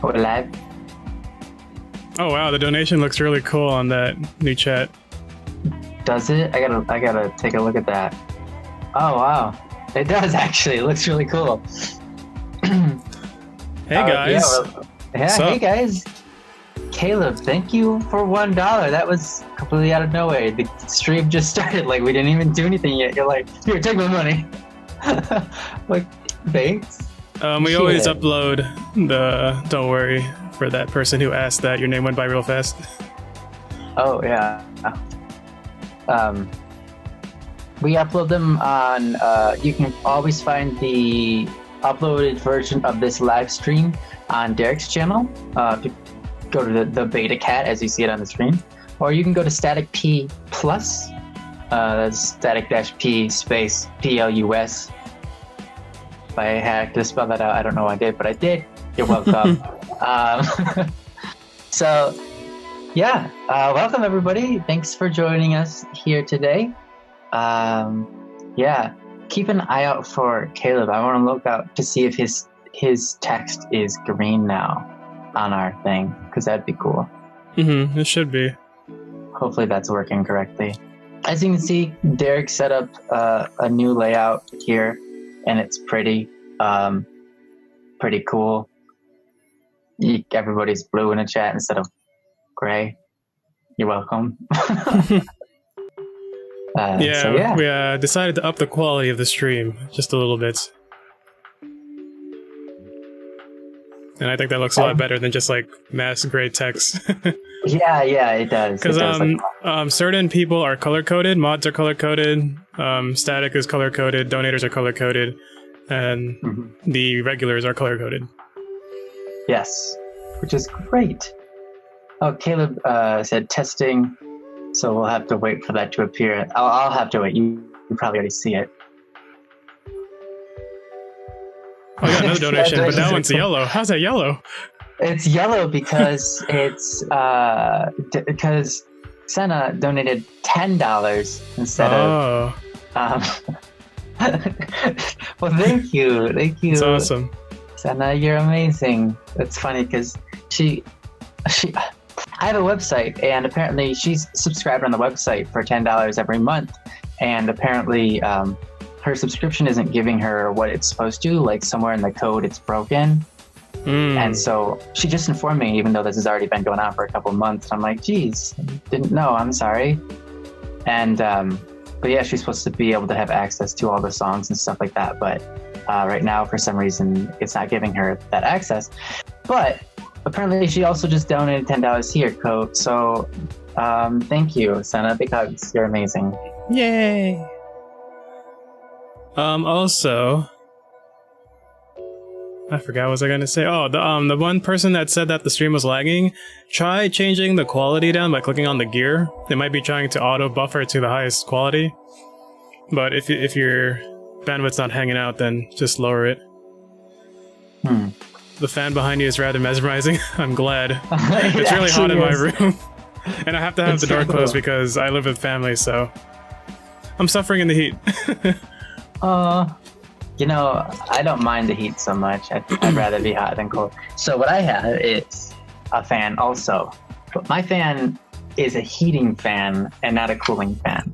We're live. Oh wow, the donation looks really cool on that new chat. Does it? I gotta take a look at that. Oh wow, it does actually. It looks really cool. Hey guys. Hey guys. Caleb, thank you for $1. That was completely out of nowhere. The stream just started, like we didn't even do anything yet. You're like, here, take my money. Like, thanks. We always upload the don't worry for that person who asked that. Your name went by real fast. Oh yeah. We upload them on you can always find the uploaded version of this live stream on Derek's channel. Go to the beta cat as you see it on the screen, or you can go to static p plus. That's static-p space plus. If I had to spell that out, I don't know why I did, but I did. You're welcome. So yeah, welcome everybody. Thanks for joining us here today. Yeah, keep an eye out for Caleb. I want to look out to see if his text is green now on our thing, because that'd be cool. It should be. Hopefully that's working correctly. As you can see, Derek set up a new layout here, and it's pretty cool. Everybody's blue in the chat instead of gray. You're welcome. We decided to up the quality of the stream just a little bit. And I think that looks a lot better than just like mass gray text. yeah, it does. Because certain people are color coded, mods are color coded, static is color coded, donators are color coded, and the regulars are color coded. Yes, which is great. Oh, Caleb said testing, so we'll have to wait for that to appear. I'll have to wait. You probably already see it. Oh, I got another donation, but that one's yellow. How's that yellow? It's yellow because because Senna donated $10 instead of. Well, thank you. It's awesome. Senna, you're amazing. It's funny because she. I have a website, and apparently she's subscribed on the website for $10 every month, and apparently. Her subscription isn't giving her what it's supposed to, like somewhere in the code it's broken. And so she just informed me, even though this has already been going on for a couple of months. I'm like, geez, didn't know, I'm sorry. And, but yeah, she's supposed to be able to have access to all the songs and stuff like that. But right now, for some reason, it's not giving her that access. But apparently she also just donated $10 here, code. So thank you, Senna, because you're amazing. Yay. Also, I forgot what was I gonna say. Oh, the one person that said that the stream was lagging, try changing the quality down by clicking on the gear. They might be trying to auto buffer to the highest quality, but if your bandwidth's not hanging out, then just lower it. The fan behind you is rather mesmerizing. I'm glad. It's really hot in my room, and I have to have the door closed because I live with family, so I'm suffering in the heat. You know, I don't mind the heat so much. I'd rather be hot than cold. So what I have is a fan also. But my fan is a heating fan and not a cooling fan.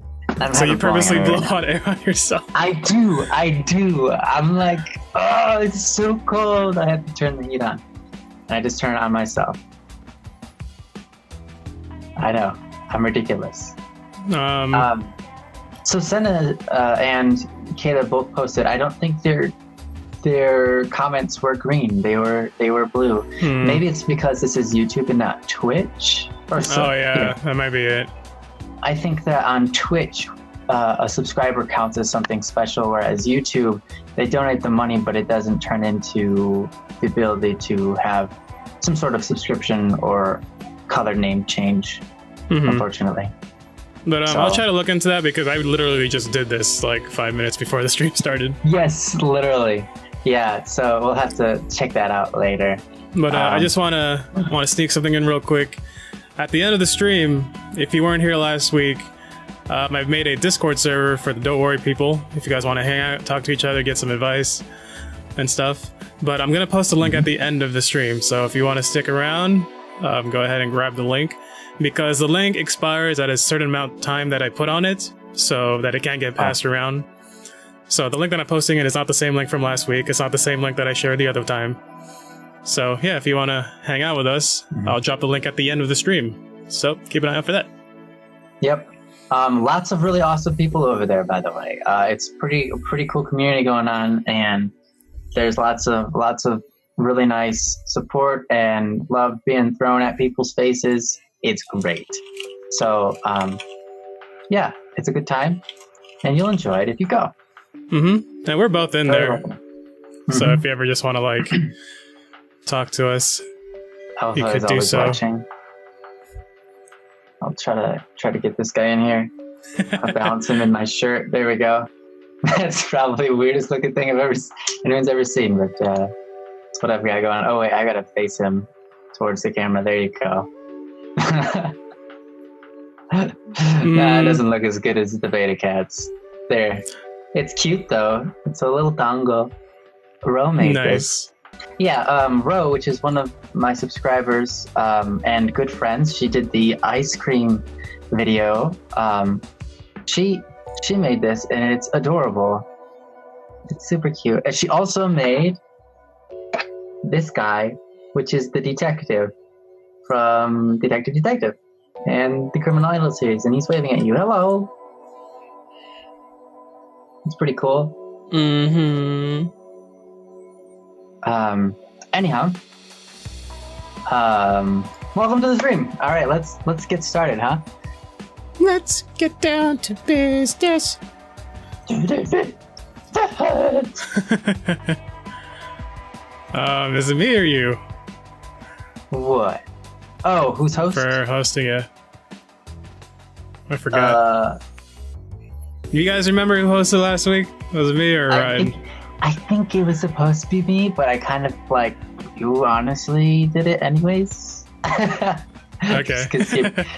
So you purposely blow hot air on yourself? I do. I'm like, oh, it's so cold. I have to turn the heat on. And I just turn it on myself. I know. I'm ridiculous. So Senna and Caleb both posted. I don't think their comments were green. They were blue. Maybe it's because this is YouTube and not Twitch. Or so. Oh yeah, that might be it. I think that on Twitch, a subscriber counts as something special, whereas YouTube, they donate the money, but it doesn't turn into the ability to have some sort of subscription or color name change. Unfortunately. But I'll try to look into that because I literally just did this like 5 minutes before the stream started. Yes, literally. Yeah, so we'll have to check that out later. But I just want to sneak something in real quick. At the end of the stream, if you weren't here last week, I've made a Discord server for the Don't Worry people. If you guys want to hang out, talk to each other, get some advice and stuff. But I'm going to post a link at the end of the stream. So if you want to stick around, go ahead and grab the link. Because the link expires at a certain amount of time that I put on it, so that it can't get passed around. So the link that I'm posting it is not the same link from last week. It's not the same link that I shared the other time. So yeah, if you want to hang out with us, I'll drop the link at the end of the stream. So keep an eye out for that. Yep. Lots of really awesome people over there, by the way. It's a pretty cool community going on, and there's lots of really nice support and love being thrown at people's faces. It's great. So, yeah, it's a good time, and you'll enjoy it if you go. Mm-hmm. And we're both in there. So if you ever just want to, like, talk to us, you could do so. Watching. I'll try to get this guy in here. I'll balance him in my shirt. There we go. That's probably the weirdest looking thing anyone's ever seen, but it's what I've got going. Oh wait, I gotta face him towards the camera. There you go. Nah, it doesn't look as good as the beta cats. There. It's cute though. It's a little dongle. Ro made this. Yeah, Ro, which is one of my subscribers and good friends, she did the ice cream video. She made this, and it's adorable. It's super cute. And she also made this guy, which is the detective from Detective and the Criminal Idol series, and he's waving at you. Hello. It's pretty cool. Mm-hmm. Anyhow, welcome to the stream. All right, let's get started, huh? Let's get down to business. Is it me or you? What? Oh, who's hosting? For hosting it. I forgot. You guys remember who hosted last week? Was it me or Ryan? I think it was supposed to be me, but I kind of like, you honestly did it anyways. Okay.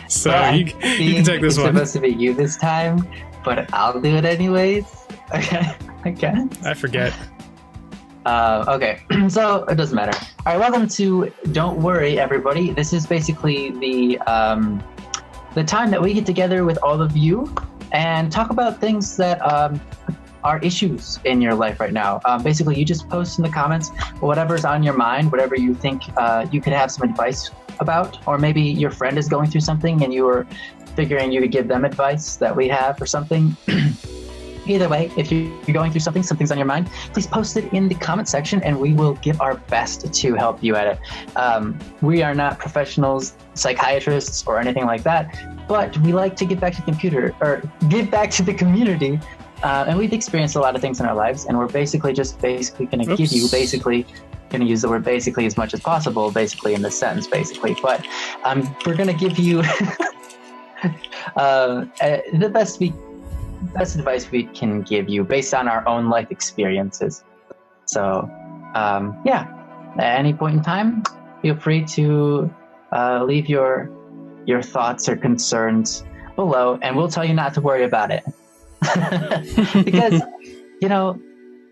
So you can take this one. It's supposed to be you this time, but I'll do it anyways. Okay. I forget. Okay. So it doesn't matter. All right. Welcome to Don't Worry, everybody. This is basically the time that we get together with all of you and talk about things that are issues in your life right now. Basically, you just post in the comments whatever's on your mind, whatever you think you could have some advice about, or maybe your friend is going through something and you were figuring you could give them advice that we have or something. Either way, if you're going through something's on your mind, please post it in the comment section and we will give our best to help you at it. We are not professionals, psychiatrists, or anything like that, but we like to give back to the community. And we've experienced a lot of things in our lives, and we're basically going to give you going to use the word basically as much as possible, basically in this sentence, basically. But we're going to give you the best advice we can give you based on our own life experiences. So, yeah, at any point in time, feel free to leave your thoughts or concerns below, and we'll tell you not to worry about it. Because,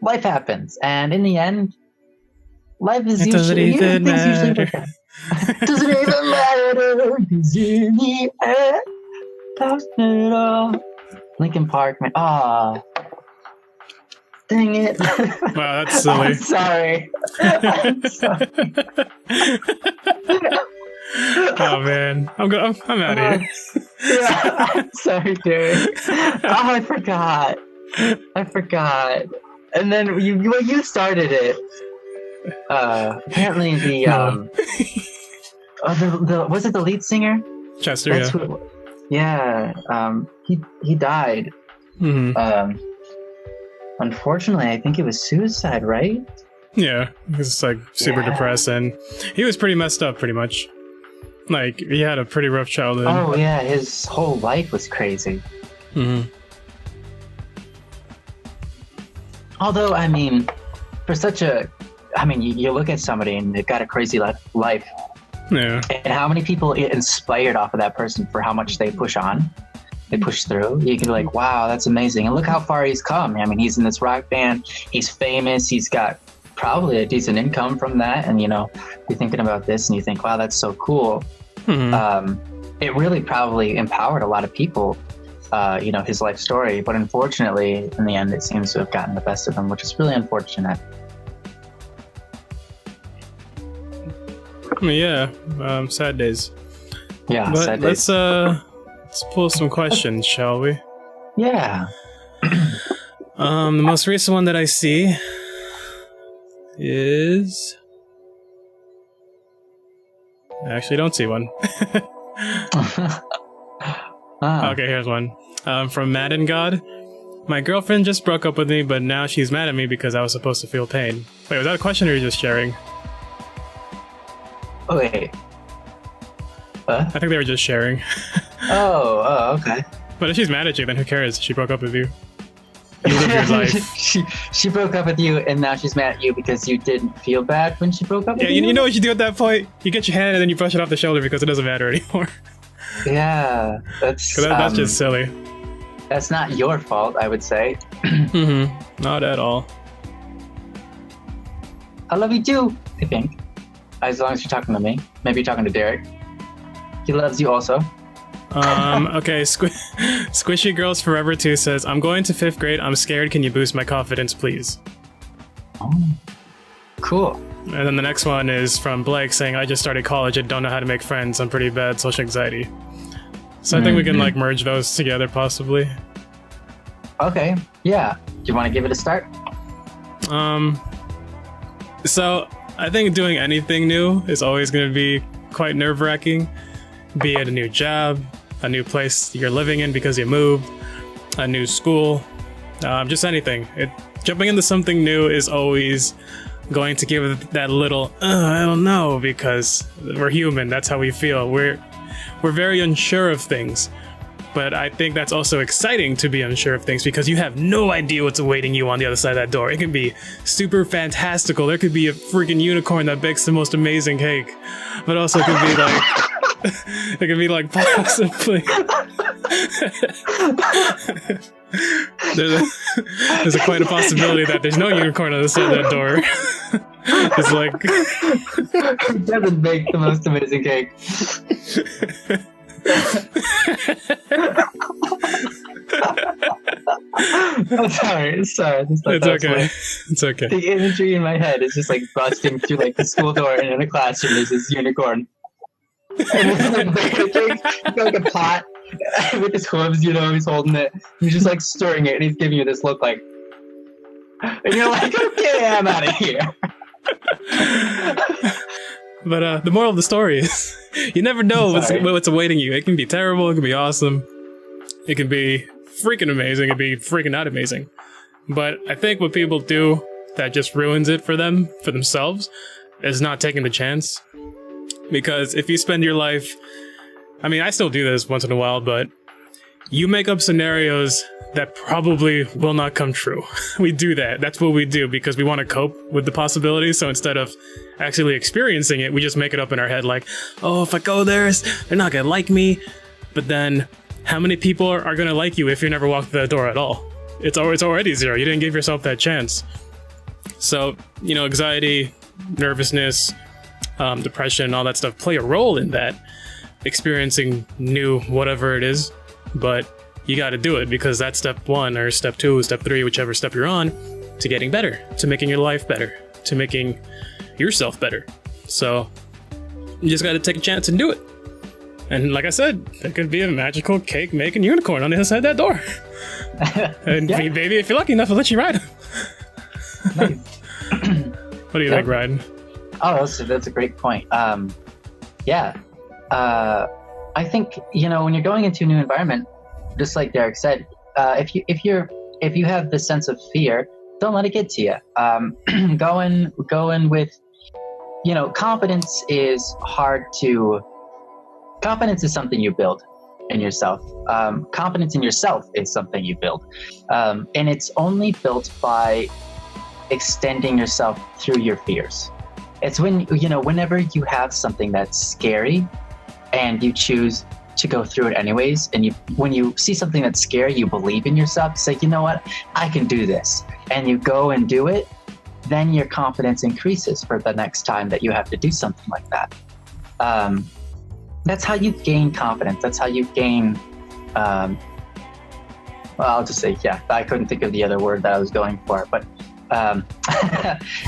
life happens, and in the end, life is usually even matter. Doesn't even matter. Cause in the end, that's it all. Linkin Park, man. Aw. Dang it. Wow, that's silly. I'm sorry. Oh man, I'm out of here. Yeah, I'm sorry, dude. I forgot. And then you started it. Apparently was it the lead singer? Chester. That's he died. Mm-hmm. Unfortunately, I think it was suicide, right? Yeah, he was like super depressed, and he was pretty messed up, pretty much. Like, he had a pretty rough childhood. Oh yeah, his whole life was crazy. Mm-hmm. Although, I mean, you look at somebody and they've got a crazy life. Yeah. And how many people get inspired off of that person for how much they push on, they push through. You can be like, wow, that's amazing. And look how far he's come. I mean, he's in this rock band. He's famous. He's got probably a decent income from that. And, you're thinking about this and you think, wow, that's so cool. It really probably empowered a lot of people, his life story. But unfortunately, in the end, it seems to have gotten the best of him, which is really unfortunate. Yeah, sad days. Yeah, but sad days. Let's pull some questions, shall we? Yeah. The most recent one that I see is... I actually don't see one. Okay, here's one. From Madden God. My girlfriend just broke up with me, but now she's mad at me because I was supposed to feel pain. Wait, was that a question or are you just sharing? Oh, wait. I think they were just sharing. Oh, okay. But if she's mad at you, then who cares? She broke up with you. You live your life. she broke up with you, and now she's mad at you because you didn't feel bad when she broke up with you? Yeah, you know what you do at that point? You get your hand and then you brush it off the shoulder because it doesn't matter anymore. Yeah, that's just silly. That's not your fault, I would say. Not at all. I love you too, I think. As long as you're talking to me. Maybe you're talking to Derek. He loves you also. Okay, Squishy Girls Forever 2 says, I'm going to 5th grade. I'm scared. Can you boost my confidence, please? Oh, cool. And then the next one is from Blake saying, I just started college and don't know how to make friends. I'm pretty bad social anxiety. So I think we can merge those together possibly. Okay, yeah. Do you want to give it a start? So I think doing anything new is always going to be quite nerve-wracking. Be it a new job, a new place you're living in because you moved, a new school, just anything. Jumping into something new is always going to give it that little, I don't know, because we're human. That's how we feel. We're very unsure of things. But I think that's also exciting to be unsure of things because you have no idea what's awaiting you on the other side of that door. It can be super fantastical. There could be a freaking unicorn that bakes the most amazing cake. But also it could be like... it could be like possibly... there's quite a possibility that there's no unicorn on the side of that door. It's like... It doesn't bake the most amazing cake. I'm sorry. It's okay. It's okay. The imagery in my head is just like busting through like the school door, and in a classroom there's this unicorn. And it's like baking, like a pot with his hooves, he's holding it. He's just like stirring it, and he's giving you this look like, and you're like, okay, I'm out of here. But the moral of the story is, you never know what's awaiting you. It can be terrible, it can be awesome, it can be freaking amazing, it can be freaking not amazing. But I think what people do that just ruins it for themselves, is not taking the chance. Because if you spend your life, I mean, I still do this once in a while, but you make up scenarios that probably will not come true. We do that. That's what we do because we want to cope with the possibilities. So instead of actually experiencing it, we just make it up in our head like, oh, if I go there, they're not going to like me. But then how many people are going to like you if you never walk through that door at all? It's already zero. You didn't give yourself that chance. So, anxiety, nervousness, depression, all that stuff play a role in that. Experiencing new whatever it is. But you got to do it because that's step 1 or step 2, step 3, whichever step you're on, to getting better, to making your life better, to making yourself better. So you just got to take a chance and do it. And like I said, there could be a magical cake making unicorn on the other side of that door. And yeah. Maybe if you're lucky enough, I'll let you ride him. Nice. What do you think, Ryan? Oh, that's a great point. Yeah. I think, when you're going into a new environment, just like Derek said, if you have this sense of fear, don't let it get to you. Go in with, confidence is something you build in yourself. Confidence in yourself is something you build. And it's only built by extending yourself through your fears. It's whenever you have something that's scary and you choose to go through it anyways, and when you see something that's scary, you believe in yourself, say, you know what, I can do this, and you go and do it, then your confidence increases for the next time that you have to do something like that. That's how you gain confidence. That's how you gain, well, I'll just say, yeah, I couldn't think of the other word that I was going for. But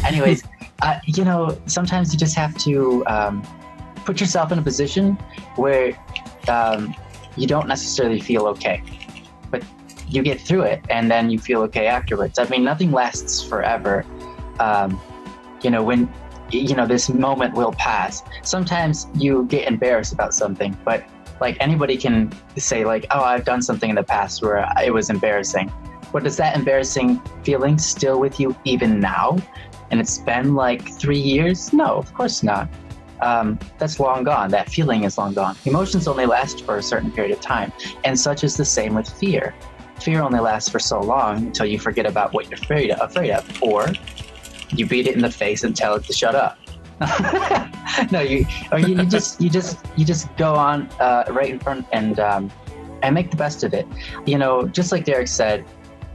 anyways, you know, sometimes you just have to put yourself in a position where you don't necessarily feel okay, but you get through it and then you feel okay afterwards. I mean, nothing lasts forever. You know, when, you know, this moment will pass. Sometimes you get embarrassed about something, but like anybody can say like, oh, I've done something in the past where it was embarrassing. But is that embarrassing feeling still with you even now? And it's been like 3 years? No, of course not. That's long gone. That feeling is long gone. Emotions only last for a certain period of time. And such is the same with fear. Fear only lasts for so long until you forget about what you're afraid of, or you beat it in the face and tell it to shut up. No, you just go on right in front and make the best of it. You know, just like Derek said,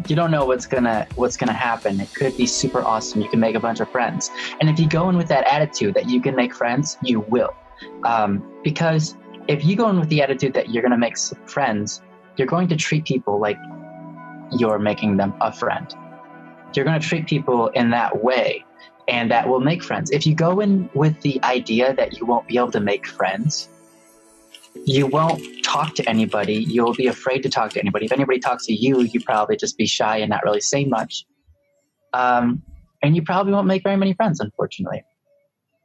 you don't know what's gonna happen. It could be super awesome. You can make a bunch of friends, and if you go in with that attitude that you can make friends, you will. Because if you go in with the attitude that you're gonna make some friends, you're going to treat people like you're making them a friend. You're going to treat people in that way, and that will make friends. If you go in with the idea that you won't be able to make friends, you won't talk to anybody. You'll be afraid to talk to anybody. If anybody talks to you, you probably just be shy and not really say much. And you probably won't make very many friends, unfortunately.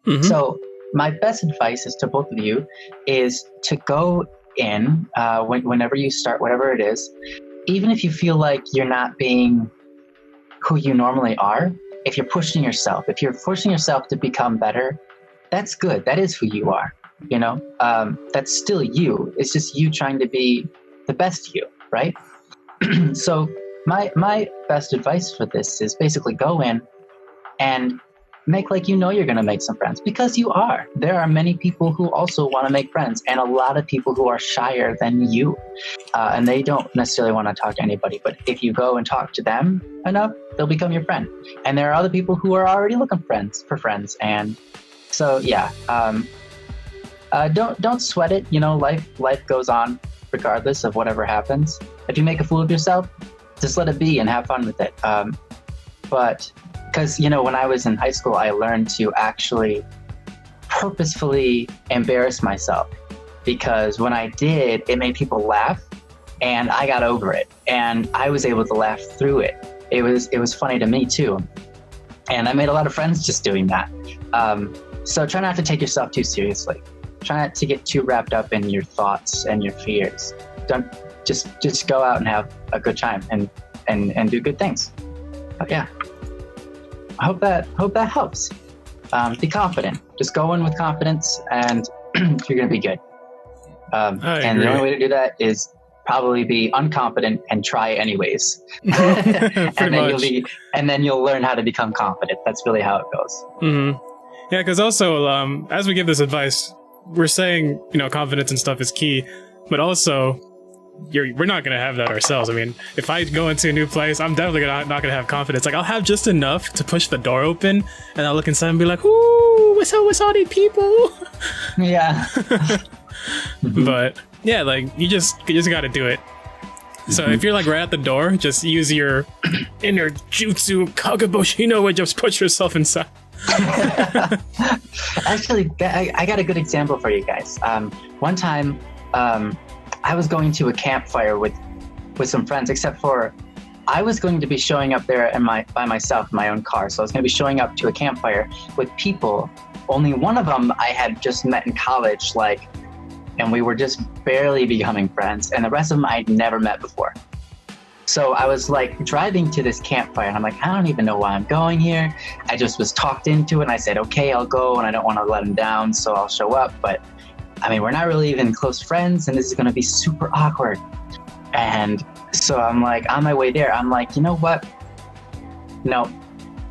Mm-hmm. So my best advice is to both of you is to go in whenever you start, whatever it is, even if you feel like you're not being who you normally are. If you're pushing yourself, if you're forcing yourself to become better, that's good. That is who you are. You know, that's still you. It's just you trying to be the best you, right? So my best advice for this is basically go in and make like you know you're going to make some friends, because you are. There are many people who also want to make friends, and a lot of people who are shyer than you, and they don't necessarily want to talk to anybody. But if you go and talk to them enough, they'll become your friend. And there are other people who are already looking for friends. And so, yeah, don't sweat it. You know, life goes on regardless of whatever happens. If you make a fool of yourself, just let it be and have fun with it. But because, you know, when I was in high school, I learned to actually purposefully embarrass myself, because when I did, it made people laugh, and I got over it, and I was able to laugh through it. It was funny to me too, and I made a lot of friends just doing that. So try not to take yourself too seriously. Try not to get too wrapped up in your thoughts and your fears. Don't just go out and have a good time and do good things. But yeah. I hope that helps. Be confident. Just go in with confidence, and you're gonna be good. And the only way to do that is probably be unconfident and try anyways. and then you'll learn how to become confident. That's really how it goes. Mm-hmm. Yeah, because also as we give this advice, we're saying, you know, confidence and stuff is key, but also we're not going to have that ourselves. I mean, if I go into a new place, I'm definitely not going to have confidence. Like, I'll have just enough to push the door open, and I'll look inside and be like, ooh, what's up with all these people? Yeah. But yeah, like, you just got to do it. So if you're like right at the door, just use your inner jutsu kagaboshino and just push yourself inside. Actually, I got a good example for you guys. One time, I was going to a campfire with some friends, except for I was going to be showing up there by myself in my own car. So I was going to be showing up to a campfire with people. Only one of them I had just met in college, and we were just barely becoming friends. And the rest of them I'd never met before. So I was like driving to this campfire, and I'm like, I don't even know why I'm going here. I just was talked into it, and I said, okay, I'll go, and I don't want to let them down, so I'll show up. But I mean, we're not really even close friends, and this is going to be super awkward. And so I'm like, on my way there, I'm like, you know what? No,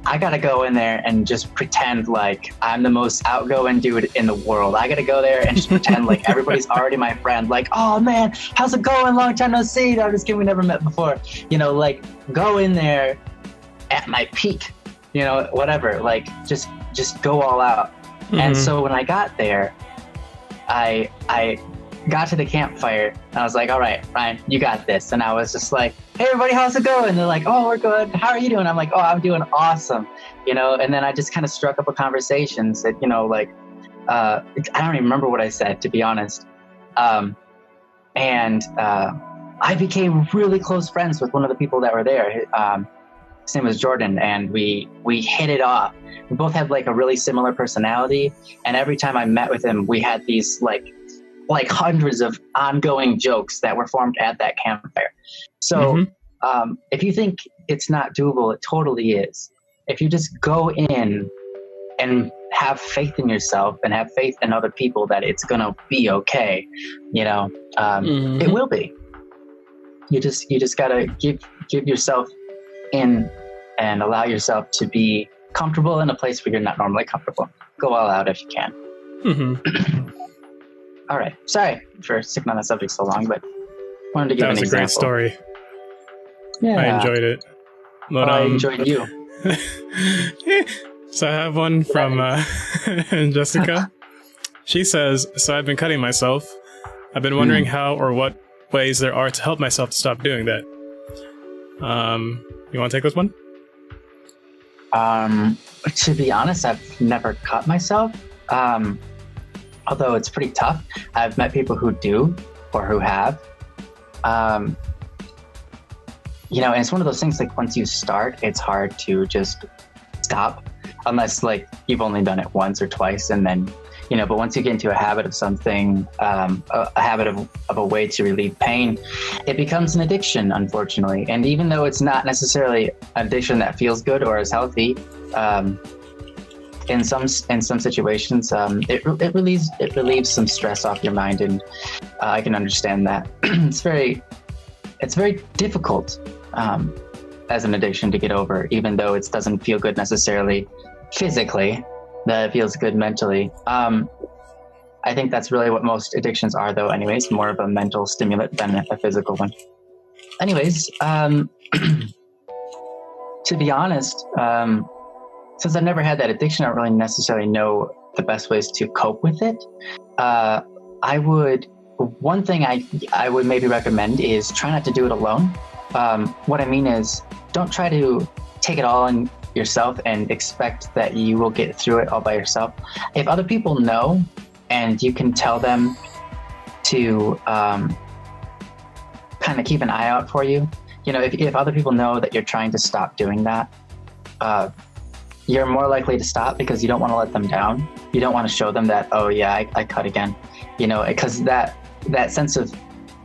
I got to go in there and just pretend like I'm the most outgoing dude in the world. I got to go there and just pretend like everybody's already my friend. Like, oh man, how's it going? Long time no see. No, I'm just kidding. We never met before. You know, like, go in there at my peak, you know, whatever, like just go all out. And so when I got there, I got to the campfire and I was like, all right, Ryan, you got this. And I was just like, hey everybody, how's it going? And they're like, oh, we're good. How are you doing? I'm like, oh, I'm doing awesome. You know, and then I just kind of struck up a conversation, said, you know, like, I don't even remember what I said, to be honest. I became really close friends with one of the people that were there. His name was Jordan, and we hit it off. We both had like a really similar personality, and every time I met with him, we had these like hundreds of ongoing jokes that were formed at that campfire. So if you think it's not doable, it totally is. If you just go in and have faith in yourself and have faith in other people that it's gonna be okay, you know, it will be. You just gotta give yourself in and allow yourself to be comfortable in a place where you're not normally comfortable. Go all out if you can. All right. Sorry for sticking on the subject so long, but wanted to give an example. That was a great story. Yeah, I enjoyed it. But, I enjoyed you. So I have one from Jessica. She says, so I've been cutting myself. I've been wondering how or what ways there are to help myself to stop doing that. You want to take this one? To be honest, I've never cut myself. Although it's pretty tough. I've met people who do or who have. You know, and it's one of those things, like once you start, it's hard to just stop unless like you've only done it once or twice, and then, you know, but once you get into a habit of something, a habit of a way to relieve pain, it becomes an addiction, unfortunately. And even though it's not necessarily an addiction that feels good or is healthy, in some situations, it relieves some stress off your mind, and I can understand that. It's very difficult as an addiction to get over, even though it doesn't feel good necessarily physically. That it feels good mentally. I think that's really what most addictions are, though. Anyways, more of a mental stimulant than a physical one. Anyways, to be honest, since I've never had that addiction, I don't really necessarily know the best ways to cope with it. One thing I would maybe recommend is try not to do it alone. What I mean is, don't try to take it all on yourself and expect that you will get through it all by yourself. If other people know and you can tell them to kind of keep an eye out for you, you know, if other people know that you're trying to stop doing that, you're more likely to stop because you don't want to let them down. You don't want to show them that, oh yeah, I cut again, you know, because that sense of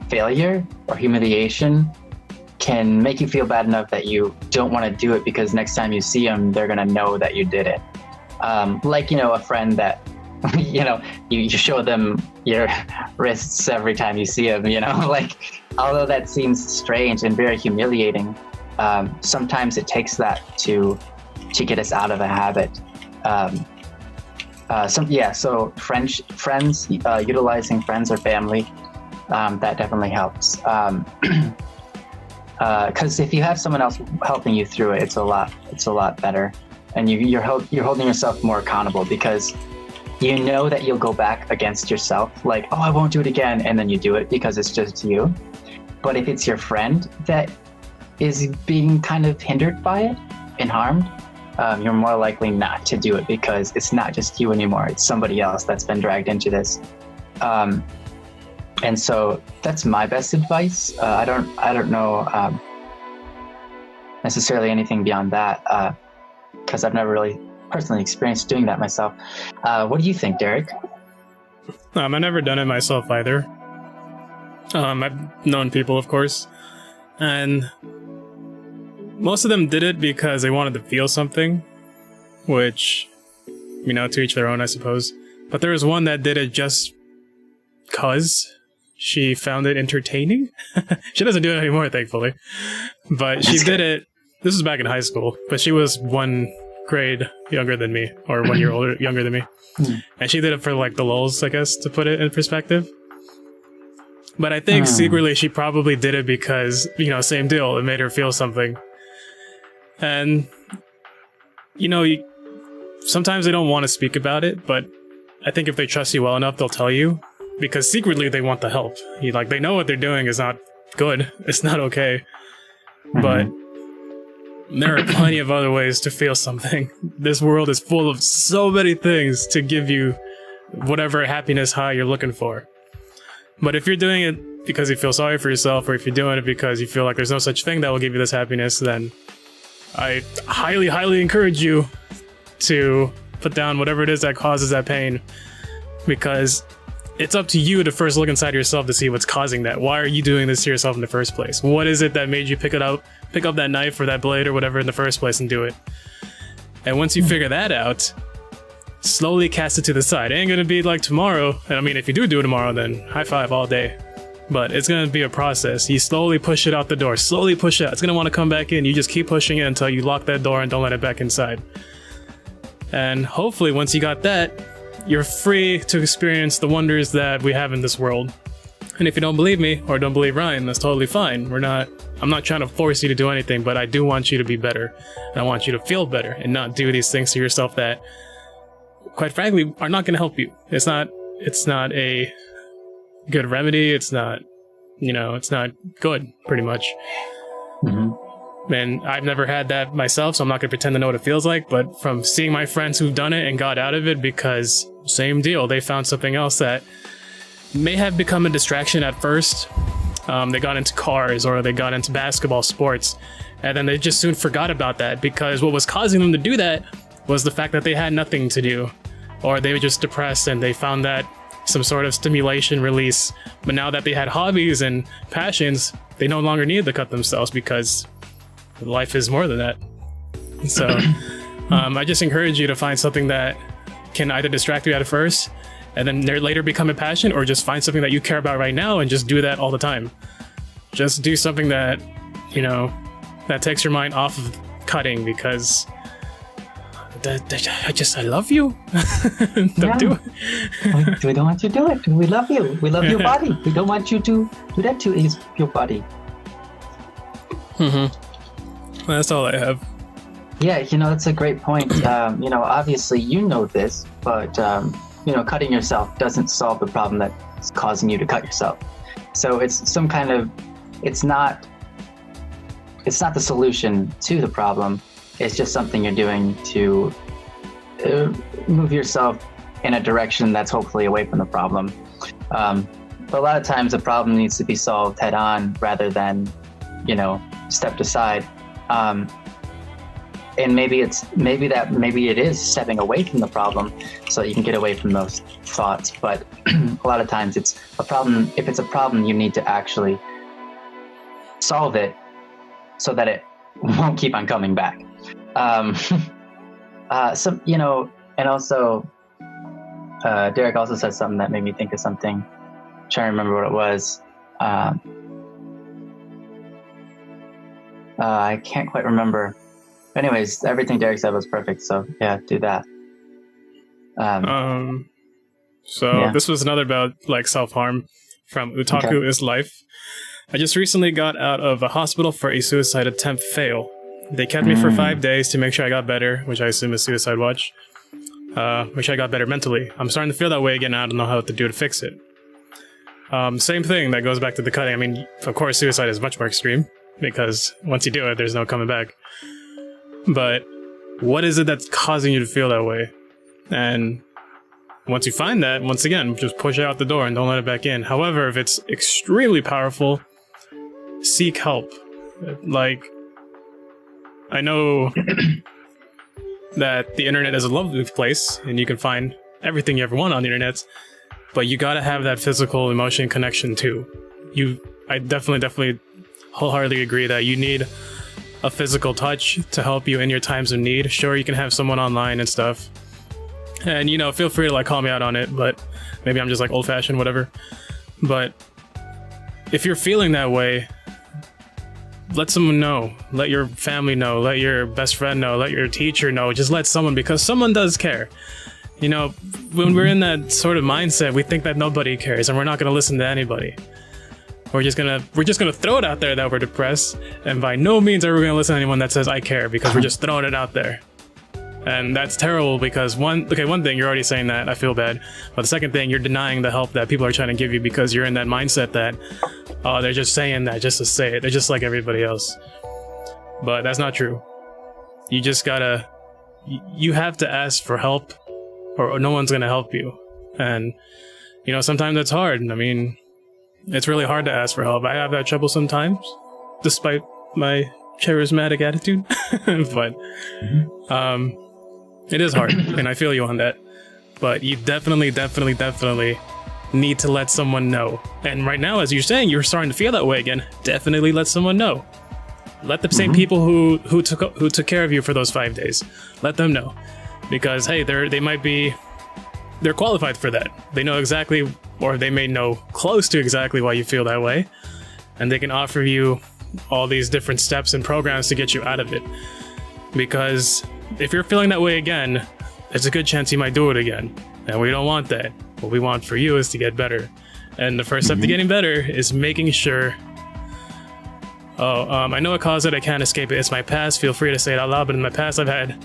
failure or humiliation can make you feel bad enough that you don't want to do it, because next time you see them, they're going to know that you did it. Like, you know, a friend that, you know, you show them your wrists every time you see them, you know, like, although that seems strange and very humiliating, sometimes it takes that to get us out of a habit. So friends, utilizing friends or family, that definitely helps. Because if you have someone else helping you through it, it's a lot better, and you're holding yourself more accountable, because you know that you'll go back against yourself, like, oh, I won't do it again, and then you do it because it's just you. But if it's your friend that is being kind of hindered by it and harmed, you're more likely not to do it, because it's not just you anymore, it's somebody else that's been dragged into this. And so that's my best advice. I don't know necessarily anything beyond that, because I've never really personally experienced doing that myself. What do you think, Derek? I've never done it myself either. I've known people, of course, and most of them did it because they wanted to feel something, which, you know, to each their own, I suppose. But there was one that did it just because she found it entertaining. She doesn't do it anymore, thankfully. But she did it, this was back in high school, but she was 1 grade younger than me, or 1 year younger than me. And she did it for like the lulz, I guess, to put it in perspective. But I think secretly she probably did it because, you know, same deal, it made her feel something. And you know, sometimes they don't want to speak about it, but I think if they trust you well enough, they'll tell you, because secretly they want the help. They know what they're doing is not good. It's not okay. But there are plenty of other ways to feel something. This world is full of so many things to give you whatever happiness high you're looking for. But if you're doing it because you feel sorry for yourself, or if you're doing it because you feel like there's no such thing that will give you this happiness, then I highly, highly encourage you to put down whatever it is that causes that pain, because it's up to you to first look inside yourself to see what's causing that. Why are you doing this to yourself in the first place? What is it that made you pick up that knife or that blade or whatever in the first place and do it? And once you figure that out, slowly cast it to the side. It ain't gonna be like tomorrow. And I mean, if you do it tomorrow, then high five all day. But it's gonna be a process. You slowly push it out the door, slowly push it out. It's gonna want to come back in. You just keep pushing it until you lock that door and don't let it back inside. And hopefully once you got that, you're free to experience the wonders that we have in this world. And if you don't believe me or don't believe Ryan, that's totally fine. I'm not trying to force you to do anything, but I do want you to be better. And I want you to feel better and not do these things to yourself that, quite frankly, are not going to help you. It's not a good remedy. It's not good, pretty much. And I've never had that myself, so I'm not going to pretend to know what it feels like, but from seeing my friends who've done it and got out of it, because same deal, they found something else that may have become a distraction at first. They got into cars or they got into basketball, sports, and then they just soon forgot about that, because what was causing them to do that was the fact that they had nothing to do, or they were just depressed and they found that some sort of stimulation release. But now that they had hobbies and passions, they no longer need to cut themselves, because life is more than that. So I just encourage you to find something that can either distract you at first and then later become a passion, or just find something that you care about right now and just do that all the time. Just do something that, that takes your mind off of cutting, because I love you. Don't do it. We don't want you to do it. We love you. We love your body. We don't want you to do that to your body. That's all I have. Yeah, that's a great point. Obviously you know this, but cutting yourself doesn't solve the problem that's causing you to cut yourself. So it's not the solution to the problem. It's just something you're doing to move yourself in a direction that's hopefully away from the problem. But a lot of times the problem needs to be solved head on rather than, stepped aside. And maybe it is stepping away from the problem so you can get away from those thoughts. But a lot of times it's a problem. If it's a problem, you need to actually solve it so that it won't keep on coming back. And also Derek also said something that made me think of something. I'm trying to remember what it was. I can't quite remember. Anyways, everything Derek said was perfect, so yeah, do that. This was another about self-harm from Utaku is Life. I just recently got out of a hospital for a suicide attempt fail. They kept me for 5 days to make sure I got better, which I assume is suicide watch. Make sure I got better mentally. I'm starting to feel that way again. I don't know how to do to fix it. Same thing that goes back to the cutting. I mean, of course, suicide is much more extreme, because once you do it, there's no coming back. But what is it that's causing you to feel that way? And once you find that, once again, just push it out the door and don't let it back in. However, if it's extremely powerful, seek help. I know that the internet is a lovely place and you can find everything you ever want on the internet, but you gotta have that physical emotion connection too. I definitely wholeheartedly agree that you need a physical touch to help you in your times of need. Sure, you can have someone online and stuff, and feel free to call me out on it, but maybe I'm just old-fashioned, whatever. But if you're feeling that way, let someone know. Let your family know. Let your best friend know. Let your teacher know. Just let someone, because someone does care. When we're in that sort of mindset, we think that nobody cares and we're not going to listen to anybody. We're just gonna throw it out there that we're depressed, and by no means are we gonna listen to anyone that says I care, because we're just throwing it out there. And that's terrible because one thing, you're already saying that, I feel bad. But the second thing, you're denying the help that people are trying to give you because you're in that mindset that, oh, they're just saying that just to say it. They're just like everybody else. But that's not true. You just gotta, you have to ask for help or no one's gonna help you. And, you know, sometimes it's hard. I mean, it's really hard to ask for help. I have that trouble sometimes, despite my charismatic attitude. But, it is hard, and I feel you on that. But you definitely need to let someone know. And right now, as you're saying, you're starting to feel that way again. Definitely let someone know. Let the same people who took care of you for those 5 days, let them know, because hey, they're qualified for that. They know exactly, or they may know close to exactly why you feel that way, and they can offer you all these different steps and programs to get you out of it. Because if you're feeling that way again, there's a good chance you might do it again. And we don't want that. What we want for you is to get better. And the first step to getting better is making sure, I know a cause that I can't escape it. It's my past. Feel free to say it out loud. But in my past, I've had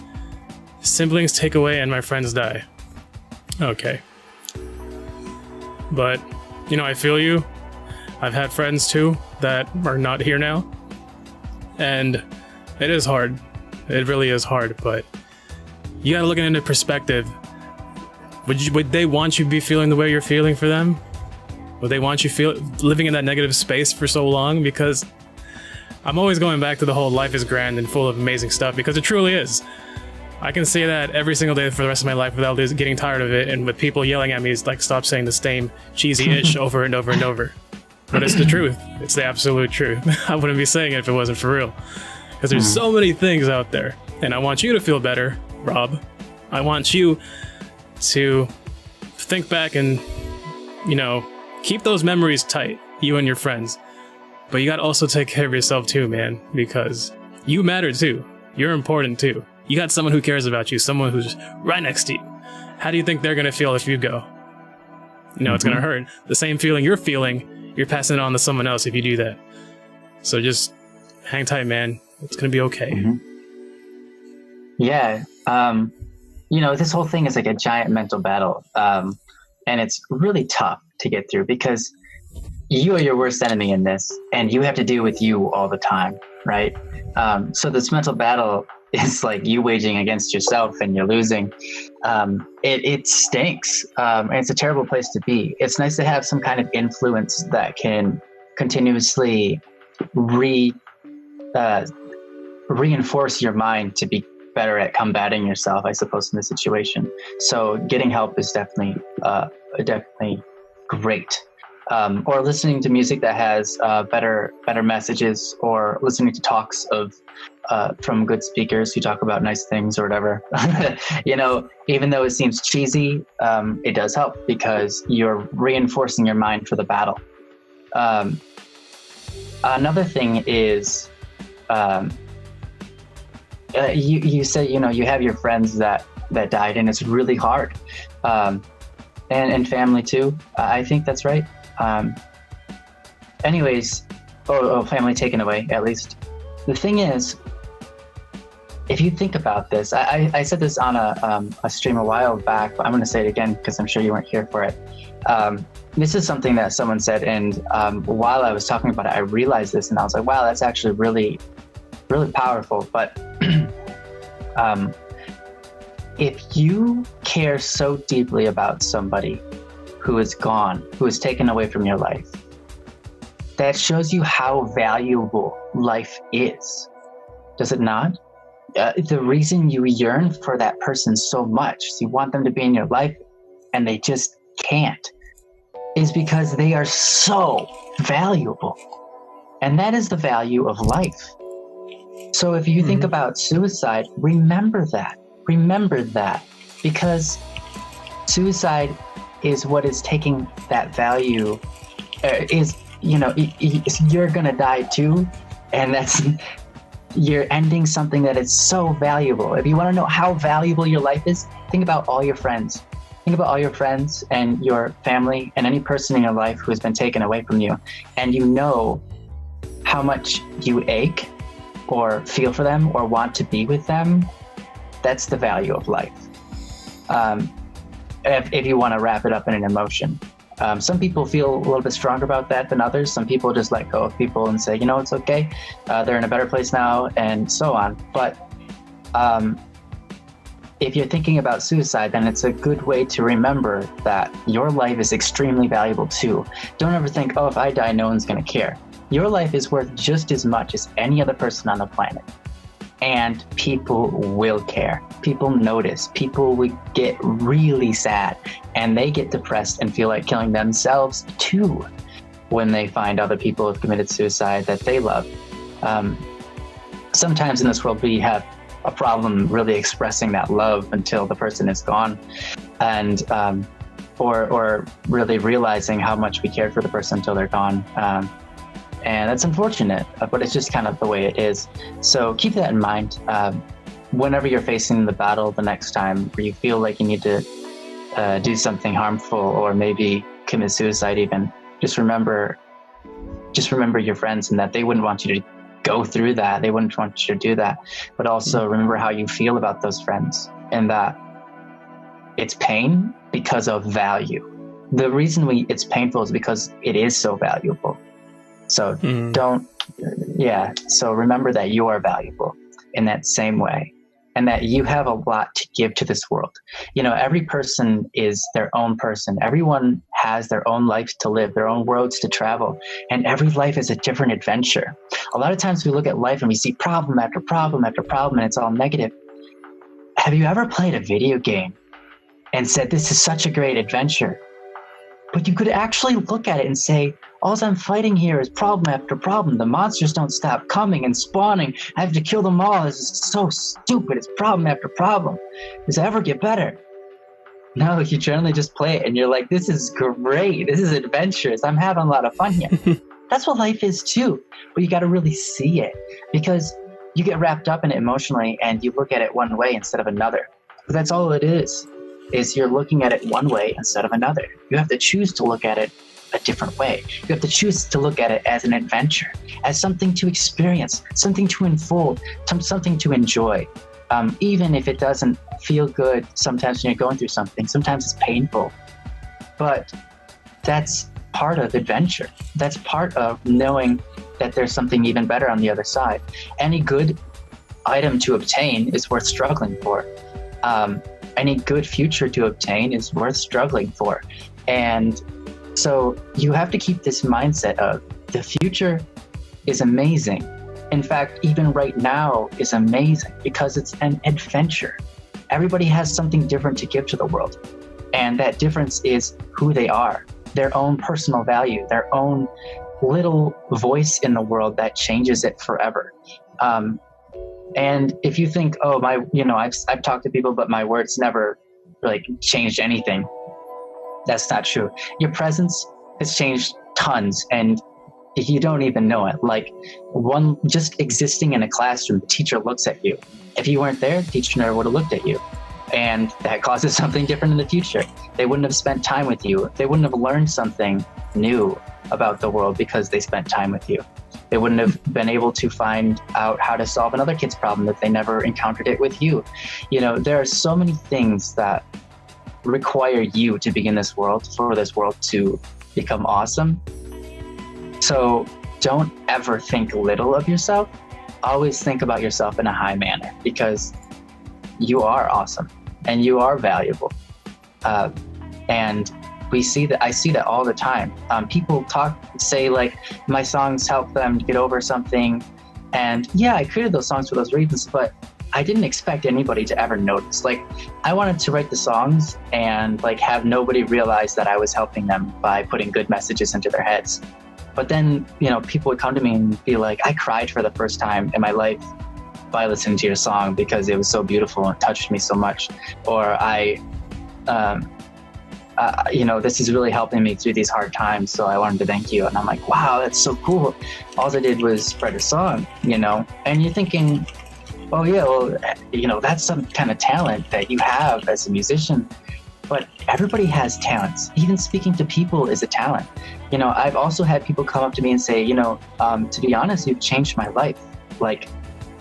siblings take away and my friends die. Okay. But, you know, I feel you. I've had friends too that are not here now. And it is hard. It really is hard, but you gotta look at it into perspective. Would they want you to be feeling the way you're feeling for them? Would they want you living in that negative space for so long? Because I'm always going back to the whole life is grand and full of amazing stuff, because it truly is. I can say that every single day for the rest of my life without getting tired of it, and with people yelling at me, it's like, stop saying the same cheesy-ish over and over and over. But it's the truth. It's the absolute truth. I wouldn't be saying it if it wasn't for real. Because there's so many things out there. And I want you to feel better, Rob. I want you to think back and, you know, keep those memories tight, you and your friends. But you gotta also take care of yourself too, man. Because you matter too. You're important too. You got someone who cares about you, someone who's right next to you. How do you think they're gonna feel if you go? You know, it's gonna hurt. The same feeling you're feeling, you're passing it on to someone else if you do that. So just hang tight, man. It's gonna be okay. Yeah. You know, this whole thing is like a giant mental battle. And it's really tough to get through because you are your worst enemy in this, and you have to deal with you all the time, right? So this mental battle is like you waging against yourself and you're losing. It stinks. And it's a terrible place to be. It's nice to have some kind of influence that can continuously reinforce your mind to be better at combating yourself, I suppose, in this situation. So getting help is definitely great. Or listening to music that has better messages, or listening to talks from good speakers who talk about nice things or whatever. You know, even though it seems cheesy, it does help because you're reinforcing your mind for the battle. Another thing is, you say, you know, you have your friends that died, and it's really hard, and family too. I think that's right. Anyways, family taken away, at least. The thing is, if you think about this, I said this on a stream a while back, but I'm going to say it again because I'm sure you weren't here for it. This is something that someone said, and while I was talking about it, I realized this, and I was like, wow, that's actually really, really powerful. But if you care so deeply about somebody who is gone, who is taken away from your life, that shows you how valuable life is. Does it not? The reason you yearn for that person so much, is you want them to be in your life, and they just can't, is because they are so valuable. And that is the value of life. So if you think about suicide, remember that, because suicide is what is taking that value, you're gonna die too, and you're ending something that is so valuable. If you want to know how valuable your life is, think about all your friends. Think about all your friends and your family and any person in your life who has been taken away from you, and you know how much you ache or feel for them or want to be with them. That's the value of life. If you want to wrap it up in an emotion. Some people feel a little bit stronger about that than others. Some people just let go of people and say, it's okay. They're in a better place now, and so on. But if you're thinking about suicide, then it's a good way to remember that your life is extremely valuable too. Don't ever think, if I die, no one's going to care. Your life is worth just as much as any other person on the planet. And people will care. People notice. People will get really sad, and they get depressed and feel like killing themselves too when they find other people have committed suicide that they love. Sometimes in this world we have a problem really expressing that love until the person is gone, and or really realizing how much we cared for the person until they're gone. And that's unfortunate, but it's just kind of the way it is. So keep that in mind. Whenever you're facing the battle the next time, where you feel like you need to do something harmful or maybe commit suicide even, just remember your friends, and that they wouldn't want you to go through that. They wouldn't want you to do that. But also remember how you feel about those friends, and that it's pain because of value. The reason it's painful is because it is so valuable. So so remember that you are valuable in that same way, and that you have a lot to give to this world. Every person is their own person. Everyone has their own life to live, their own roads to travel, and every life is a different adventure. A lot of times we look at life and we see problem after problem after problem, and it's all negative. Have you ever played a video game and said, this is such a great adventure? But you could actually look at it and say, all I'm fighting here is problem after problem. The monsters don't stop coming and spawning. I have to kill them all. This is so stupid. It's problem after problem. Does it ever get better? No, you generally just play it and you're like, this is great. This is adventurous. I'm having a lot of fun here. That's what life is too. But you got to really see it, because you get wrapped up in it emotionally and you look at it one way instead of another. But that's all it is you're looking at it one way instead of another. You have to choose to look at it a different way. You have to choose to look at it as an adventure, as something to experience, something to unfold, something to enjoy. Even if it doesn't feel good sometimes when you're going through something, sometimes it's painful. But that's part of adventure. That's part of knowing that there's something even better on the other side. Any good item to obtain is worth struggling for. Any good future to obtain is worth struggling for. And so you have to keep this mindset of the future is amazing. In fact, even right now is amazing because it's an adventure. Everybody has something different to give to the world. And that difference is who they are, their own personal value, their own little voice in the world that changes it forever. And if you think, I've talked to people, but my words never changed anything. That's not true. Your presence has changed tons, and you don't even know it. Just existing in a classroom, the teacher looks at you. If you weren't there, the teacher never would have looked at you. And that causes something different in the future. They wouldn't have spent time with you. They wouldn't have learned something new about the world because they spent time with you. They wouldn't have been able to find out how to solve another kid's problem if they never encountered it with you. There are so many things that require you to be in this world for this world to become awesome. So don't ever think little of yourself. Always think about yourself in a high manner, because you are awesome and you are valuable. And I see that all the time. People say my songs help them get over something. And yeah, I created those songs for those reasons, but I didn't expect anybody to ever notice. I wanted to write the songs and have nobody realize that I was helping them by putting good messages into their heads. But then, people would come to me and be like, I cried for the first time in my life by listening to your song because it was so beautiful and touched me so much. Or this is really helping me through these hard times, so I wanted to thank you. And I'm like, wow, that's so cool. All I did was spread a song, and you're thinking, oh yeah, well, that's some kind of talent that you have as a musician. But everybody has talents. Even speaking to people is a talent. I've also had people come up to me and say, to be honest, you've changed my life.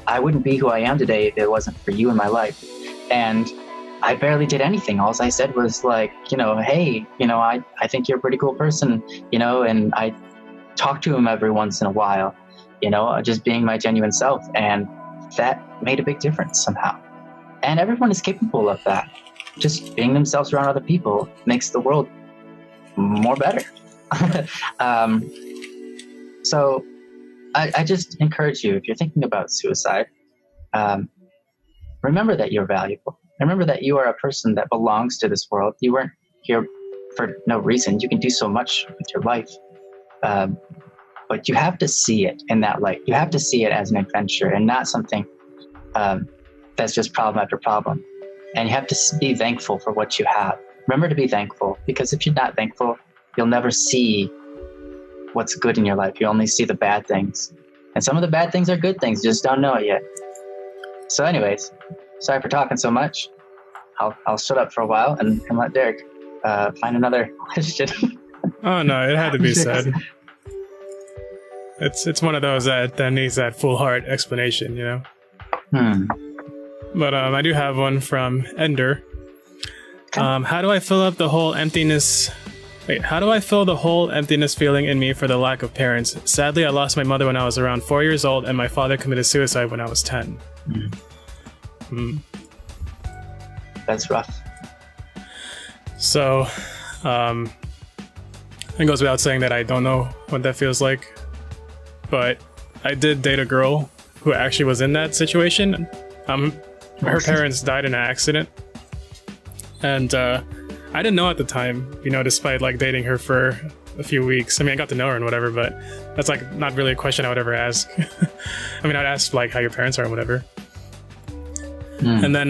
I wouldn't be who I am today if it wasn't for you in my life. And I barely did anything. All I said was like, hey, I think you're a pretty cool person, and I talk to him every once in a while, just being my genuine self. And that made a big difference somehow. And everyone is capable of that. Just being themselves around other people makes the world more better. So I just encourage you, if you're thinking about suicide, remember that you're valuable. Remember that you are a person that belongs to this world. You weren't here for no reason. You can do so much with your life. But you have to see it in that light. You have to see it as an adventure and not something that's just problem after problem. And you have to be thankful for what you have. Remember to be thankful, because if you're not thankful, you'll never see what's good in your life. You only see the bad things. And some of the bad things are good things. You just don't know it yet. So anyways, sorry for talking so much. I'll shut up for a while and let Derek find another question. Oh no, it had to be said. It's one of those that needs that full heart explanation, But I do have one from Ender. Okay. How do I fill the whole emptiness feeling in me for the lack of parents? Sadly, I lost my mother when I was around 4 years old, and my father committed suicide when I was 10. That's rough. So, it goes without saying that I don't know what that feels like. But I did date a girl who actually was in that situation. Her parents died in an accident. And I didn't know at the time, despite like dating her for a few weeks. I mean, I got to know her and whatever, but that's like not really a question I would ever ask. I mean, I'd ask like how your parents are and whatever. And then,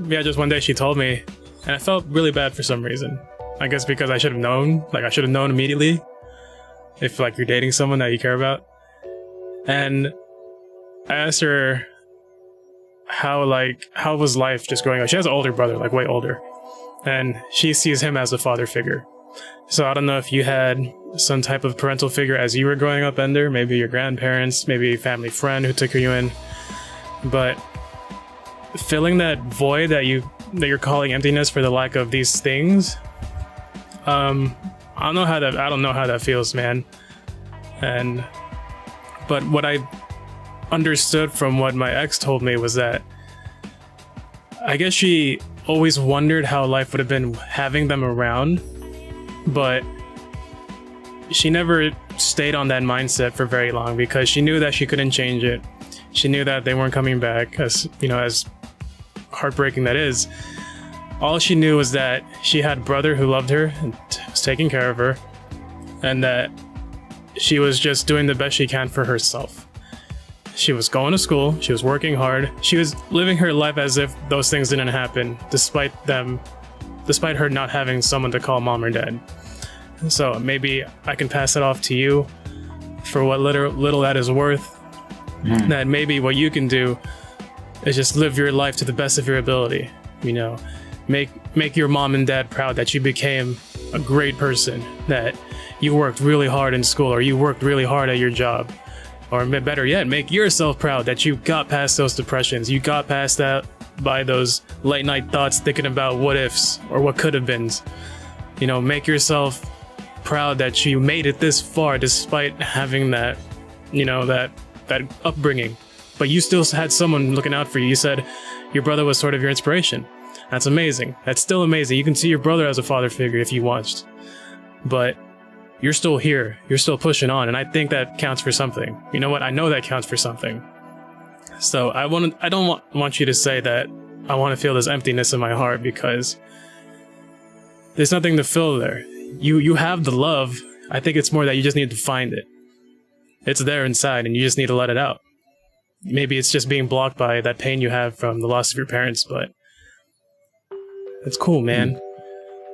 just one day she told me, and I felt really bad for some reason. I guess because I should have known. Like, I should have known immediately if like you're dating someone that you care about. And I asked her how was life just growing up. She has an older brother, like way older, and she sees him as a father figure. So I don't know if you had some type of parental figure as you were growing up, Ender. Maybe your grandparents, maybe a family friend who took you in. But filling that void that you're calling emptiness for the lack of these things, I don't know how that feels, man. But what I understood from what my ex told me was that I guess she always wondered how life would have been having them around, but she never stayed on that mindset for very long because she knew that she couldn't change it. She knew that they weren't coming back, as heartbreaking that is. All she knew was that she had a brother who loved her and was taking care of her, and that she was just doing the best she can for herself. She was going to school, she was working hard, she was living her life as if those things didn't happen, despite her not having someone to call mom or dad. So maybe I can pass it off to you for what little that is worth. That maybe what you can do is just live your life to the best of your ability. Make your mom and dad proud that you became a great person, that you worked really hard in school, or you worked really hard at your job. Or better yet, make yourself proud that you got past those depressions. You got past that by those late night thoughts thinking about what ifs or what could have been. Make yourself proud that you made it this far despite having that upbringing. But you still had someone looking out for you. You said your brother was sort of your inspiration. That's amazing. That's still amazing. You can see your brother as a father figure if you watched. But you're still here. You're still pushing on. And I think that counts for something. You know what? I know that counts for something. So I don't want you to say that I want to feel this emptiness in my heart, because there's nothing to fill there. You have the love. I think it's more that you just need to find it. It's there inside and you just need to let it out. Maybe it's just being blocked by that pain you have from the loss of your parents, but it's cool, man.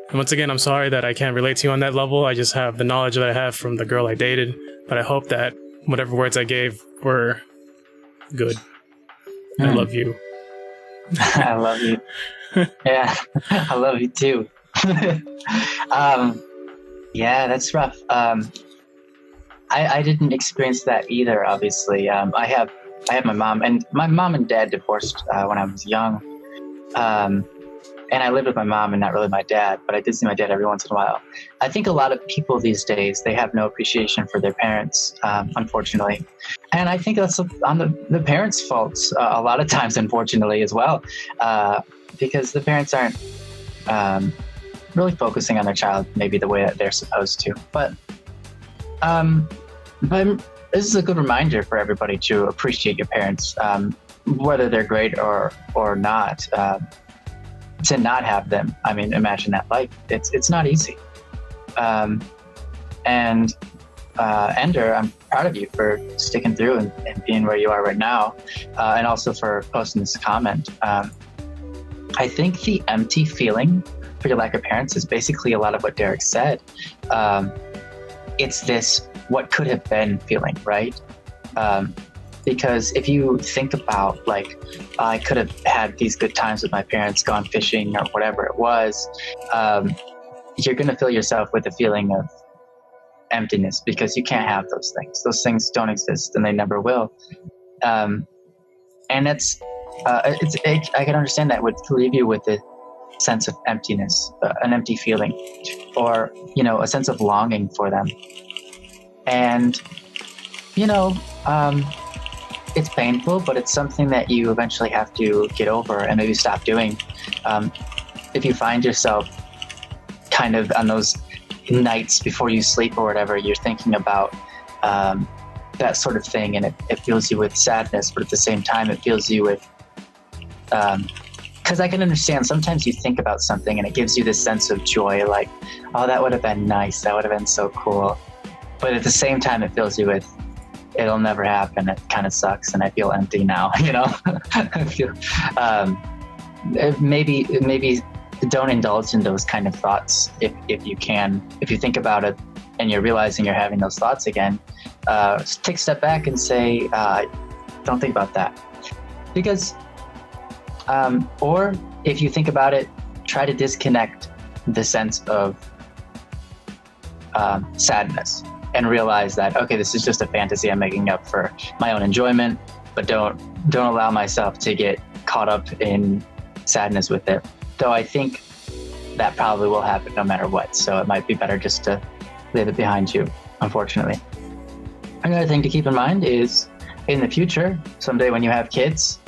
And once again, I'm sorry that I can't relate to you on that level. I just have the knowledge that I have from the girl I dated, but I hope that whatever words I gave were good. I love you. I love you. Yeah, I love you too. Yeah, that's rough. I didn't experience that either, obviously. I have my mom and dad divorced when I was young. And I lived with my mom and not really my dad, but I did see my dad every once in a while. I think a lot of people these days, they have no appreciation for their parents, unfortunately. And I think that's on the parents' faults a lot of times, unfortunately, as well, because the parents aren't really focusing on their child maybe the way that they're supposed to. But this is a good reminder for everybody to appreciate your parents, whether they're great or not. To not have them, I mean, imagine that life. It's not easy. And Ender, I'm proud of you for sticking through and being where you are right now, and also for posting this comment. I think the empty feeling for your lack of parents is basically a lot of what Derek said. It's this what could have been feeling, right? Because if you think about, like, I could have had these good times with my parents, gone fishing or whatever it was, you're going to fill yourself with a feeling of emptiness because you can't have those things. Those things don't exist and they never will. And I can understand that would leave you with a sense of emptiness, an empty feeling, or, a sense of longing for them. And, it's painful, but it's something that you eventually have to get over and maybe stop doing. If you find yourself kind of on those nights before you sleep or whatever, you're thinking about that sort of thing, and it fills you with sadness, but at the same time, it fills you with... Because I can understand, sometimes you think about something and it gives you this sense of joy, like, oh, that would have been nice, that would have been so cool. But at the same time, it fills you with, it'll never happen. It kind of sucks, and I feel empty now. I feel, maybe don't indulge in those kind of thoughts if you can. If you think about it and you're realizing you're having those thoughts again, take a step back and say, don't think about that. Because, or if you think about it, try to disconnect the sense of sadness. And realize that, okay, this is just a fantasy I'm making up for my own enjoyment, but don't allow myself to get caught up in sadness with it. Though I think that probably will happen no matter what. So it might be better just to leave it behind you, unfortunately. Another thing to keep in mind is in the future, someday when you have kids,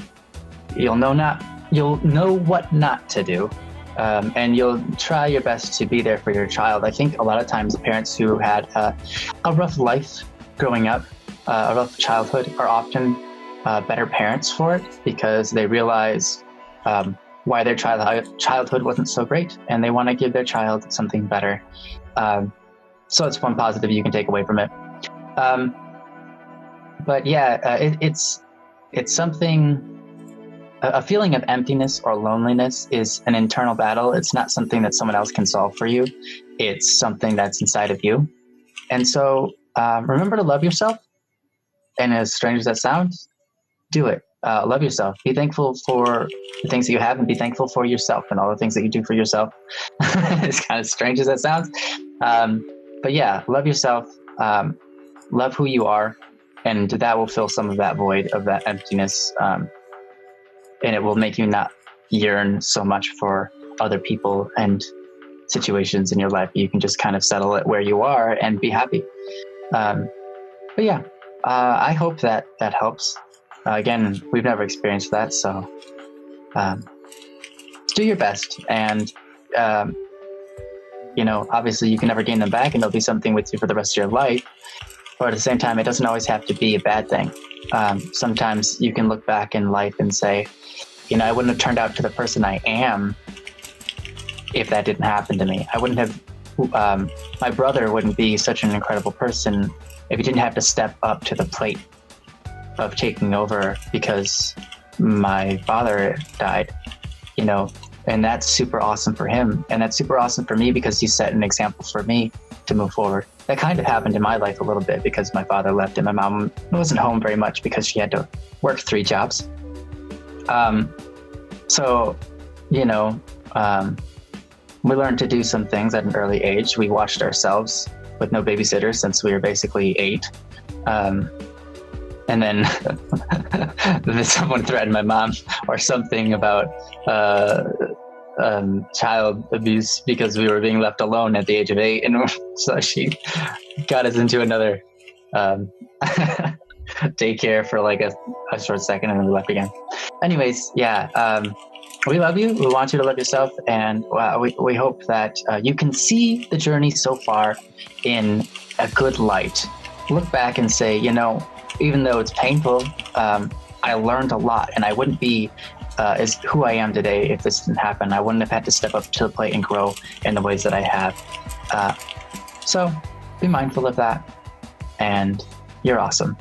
you'll know what not to do. And you'll try your best to be there for your child. I think a lot of times parents who had a rough life growing up, a rough childhood, are often better parents for it because they realize why their childhood wasn't so great, and they want to give their child something better. So it's one positive you can take away from it. But yeah, it's something. A feeling of emptiness or loneliness is an internal battle. It's not something that someone else can solve for you. It's something that's inside of you. And so remember to love yourself. And as strange as that sounds, do it. Love yourself. Be thankful for the things that you have, and be thankful for yourself and all the things that you do for yourself. It's kind of strange as that sounds. But yeah, love yourself. Love who you are. And that will fill some of that void of that emptiness. And it will make you not yearn so much for other people and situations in your life. You can just kind of settle it where you are and be happy. But yeah, I hope that helps. Again, we've never experienced that, so do your best. And, obviously you can never gain them back, and they'll be something with you for the rest of your life. But at the same time, it doesn't always have to be a bad thing. Sometimes you can look back in life and say, I wouldn't have turned out to the person I am if that didn't happen to me. I wouldn't have, my brother wouldn't be such an incredible person if he didn't have to step up to the plate of taking over because my father died, and that's super awesome for him. And that's super awesome for me because he set an example for me to move forward. That kind of happened in my life a little bit because my father left and my mom wasn't home very much because she had to work 3 jobs. So, we learned to do some things at an early age. We watched ourselves with no babysitter since we were basically 8. and then someone threatened my mom or something about child abuse because we were being left alone at the age of 8, and so she got us into another daycare for like a short second, and then we left again. Anyways, yeah, we love you. We want you to love yourself, and we hope that you can see the journey so far in a good light. Look back and say, even though it's painful, I learned a lot, and I wouldn't be as who I am today if this didn't happen. I wouldn't have had to step up to the plate and grow in the ways that I have. So be mindful of that, and you're awesome.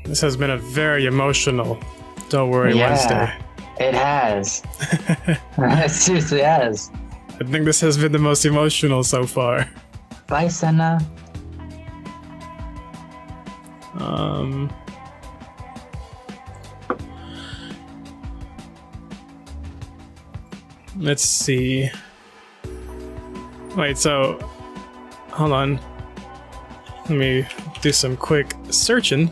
This has been a very emotional Don't Worry Wednesday. It has. It seriously has. I think this has been the most emotional so far. Bye, Senna. Let's see. Wait, so hold on. Let me do some quick searching.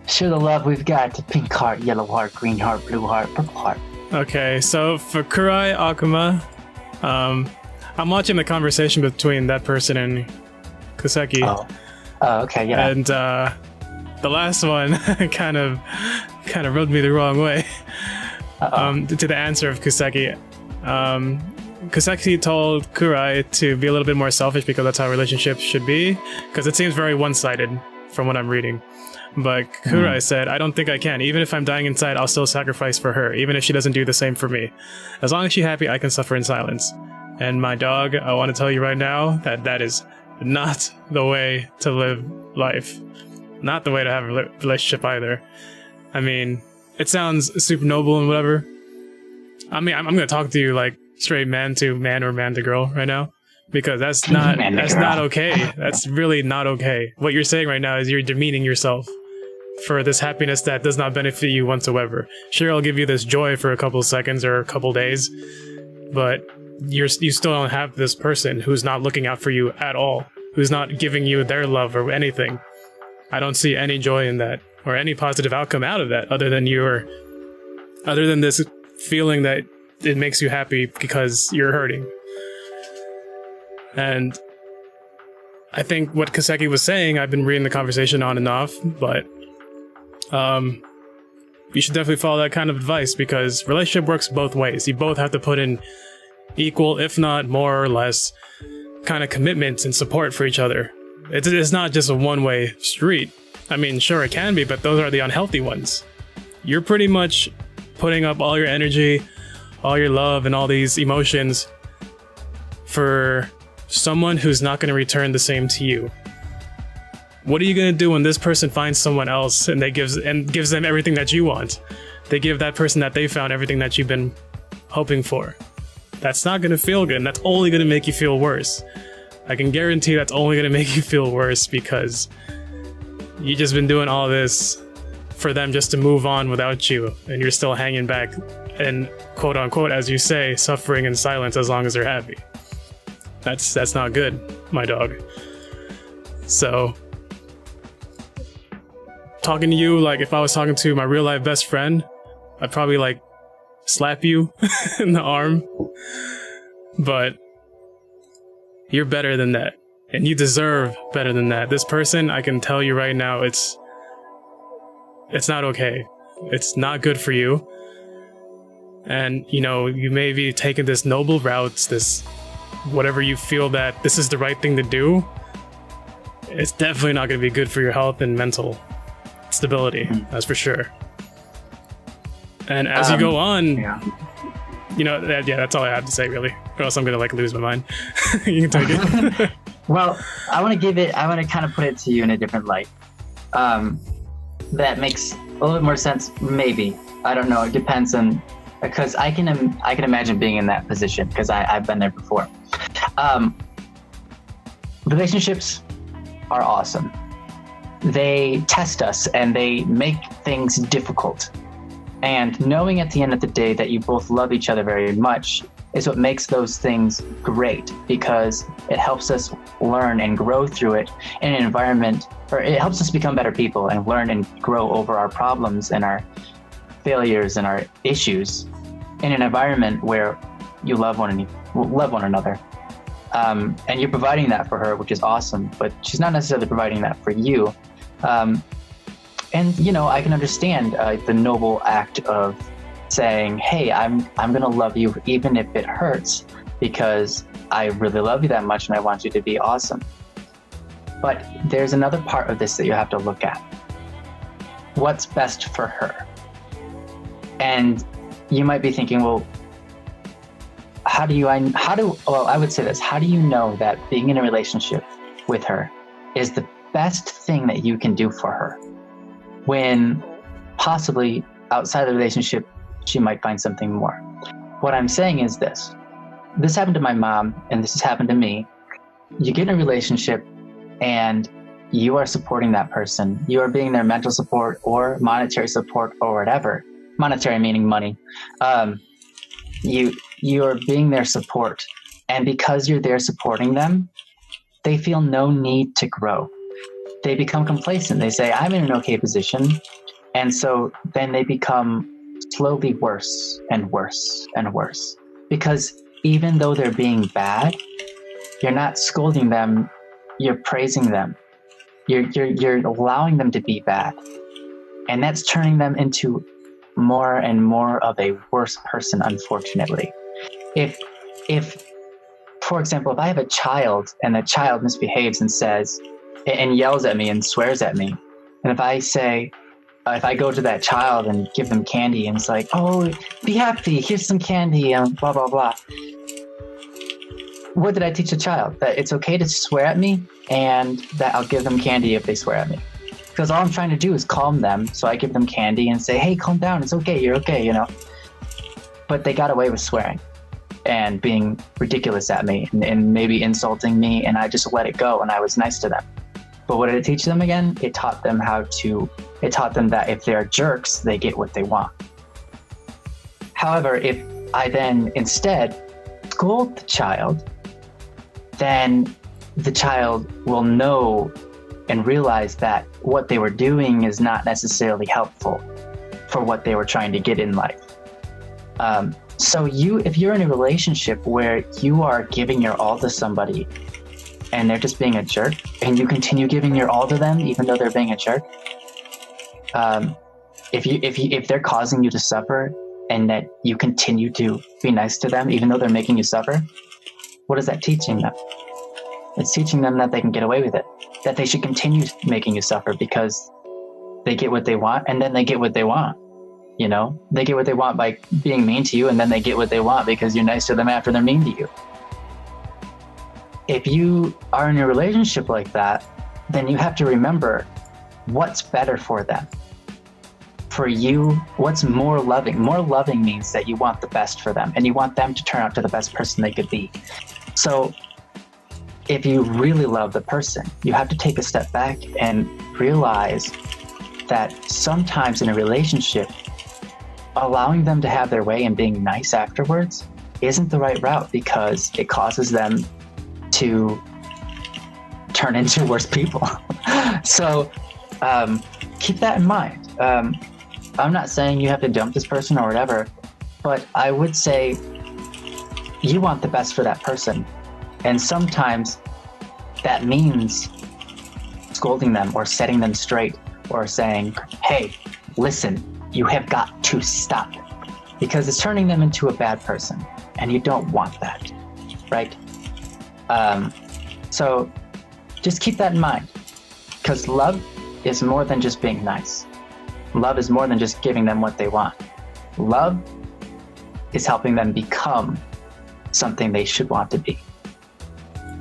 Show the love we've got to pink heart, yellow heart, green heart, blue heart, purple heart. Okay, so for Kurai Akuma, I'm watching the conversation between that person and Kuseki. Oh, okay, yeah. And the last one kind of rubbed me the wrong way. To the answer of Kuseki. Kuseki told Kurai to be a little bit more selfish because that's how relationships should be, because it seems very one-sided from what I'm reading. But Kurai said, I don't think I can. Even if I'm dying inside, I'll still sacrifice for her, even if she doesn't do the same for me. As long as she's happy, I can suffer in silence. And my dog, I want to tell you right now that that is not the way to live life. Not the way to have a relationship either. I mean, it sounds super noble and whatever. I mean, I'm going to talk to you like straight man to man or man to girl right now. Because that's not okay. That's really not okay. What you're saying right now is you're demeaning yourself for this happiness that does not benefit you whatsoever. Sure, I'll give you this joy for a couple of seconds or a couple days, but you still don't have this person who's not looking out for you at all, who's not giving you their love or anything. I don't see any joy in that or any positive outcome out of that other than this feeling that it makes you happy because you're hurting. And I think what Kuseki was saying, I've been reading the conversation on and off, but you should definitely follow that kind of advice because relationship works both ways. You both have to put in equal, if not more or less, kind of commitments and support for each other. It's not just a one-way street. I mean, sure it can be, but those are the unhealthy ones. You're pretty much putting up all your energy, all your love, and all these emotions for someone who's not going to return the same to you. What are you going to do when this person finds someone else and gives them everything that you want? They give that person that they found everything that you've been hoping for. That's not going to feel good, and that's only going to make you feel worse. I can guarantee that's only going to make you feel worse because you just been doing all this for them just to move on without you, and you're still hanging back and, quote unquote, as you say, suffering in silence as long as they're happy. That's not good, my dog. So, talking to you, like if I was talking to my real life best friend, I'd probably like slap you in the arm. But you're better than that. And you deserve better than that. This person, I can tell you right now, it's not okay. It's not good for you. And, you may be taking this noble route, this whatever you feel that this is the right thing to do. It's definitely not going to be good for your health and mental stability. That's for sure. And as you go on, that's all I have to say, really. Or else I'm going to lose my mind. You can take it. Well, I want to kind of put it to you in a different light. That makes a little bit more sense, maybe. I don't know. It depends on, because I can imagine being in that position because I've been there before. Relationships are awesome. they test us and they make things difficult. And knowing at the end of the day that you both love each other very much is what makes those things great, because it helps us learn and grow through it in an environment, or it helps us become better people and learn and grow over our problems and our failures and our issues in an environment where you love one another. And you're providing that for her, which is awesome, but she's not necessarily providing that for you. And I can understand the noble act of saying, hey, I'm gonna love you even if it hurts, because I really love you that much and I want you to be awesome. But there's another part of this that you have to look at. What's best for her? And you might be thinking, well, I would say this, how do you know that being in a relationship with her is the best thing that you can do for her, when possibly outside the relationship, she might find something more? What I'm saying is this happened to my mom, and this has happened to me. You get in a relationship and you are supporting that person. You are being their mental support or monetary support or whatever. Monetary meaning money. You are being their support. And because you're there supporting them, they feel no need to grow. They become complacent. They say, I'm in an okay position. And so then they become slowly worse and worse and worse. Because even though they're being bad, you're not scolding them, you're praising them. You're allowing them to be bad. And that's turning them into more and more of a worse person, unfortunately. If, for example, if I have a child and the child misbehaves and says, and yells at me and swears at me, and if I go to that child and give them candy and it's like, oh, be happy, here's some candy, and blah, blah, blah. What did I teach the child? That it's okay to swear at me and that I'll give them candy if they swear at me. Because all I'm trying to do is calm them. So I give them candy and say, hey, calm down. It's okay. You're okay, But they got away with swearing and being ridiculous at me and maybe insulting me. And I just let it go and I was nice to them. But what did it teach them again? It taught them that if they're jerks, they get what they want. However, if I then instead scold the child, then the child will know and realize that what they were doing is not necessarily helpful for what they were trying to get in life. So if you're in a relationship where you are giving your all to somebody and they're just being a jerk, and you continue giving your all to them even though they're being a jerk, if they're causing you to suffer and that you continue to be nice to them even though they're making you suffer, what is that teaching them? It's teaching them that they can get away with it, that they should continue making you suffer because they get what they want, and then they get what they want. They get what they want by being mean to you, and then they get what they want because you're nice to them after they're mean to you. If you are in a relationship like that, then you have to remember what's better for them. For you, what's more loving? More loving means that you want the best for them and you want them to turn out to the best person they could be. So if you really love the person, you have to take a step back and realize that sometimes in a relationship, allowing them to have their way and being nice afterwards isn't the right route, because it causes them to turn into worse people. So keep that in mind. I'm not saying you have to dump this person or whatever, but I would say you want the best for that person. And sometimes that means scolding them or setting them straight or saying, hey, listen, you have got to stop, because it's turning them into a bad person and you don't want that, right? So just keep that in mind, because love is more than just being nice. Love is more than just giving them what they want. Love is helping them become something they should want to be.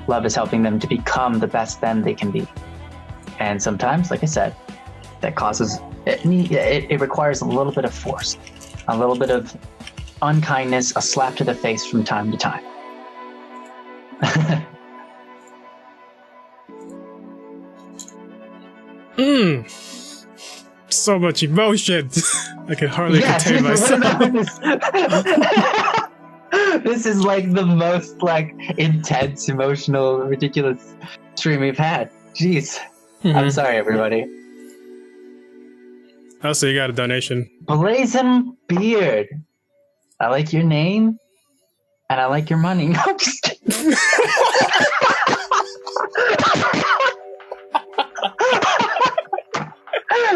Love is helping them to become the best them they can be. And sometimes, like I said, that causes, it requires a little bit of force, a little bit of unkindness, a slap to the face from time to time. So much emotion. I can hardly contain seriously, myself. what about this? This is like the most like intense, emotional, ridiculous stream we've had. Jeez. I'm sorry, everybody. Oh, so you got a donation. Blazing Beard. I like your name, and I like your money. No, I'm just kidding.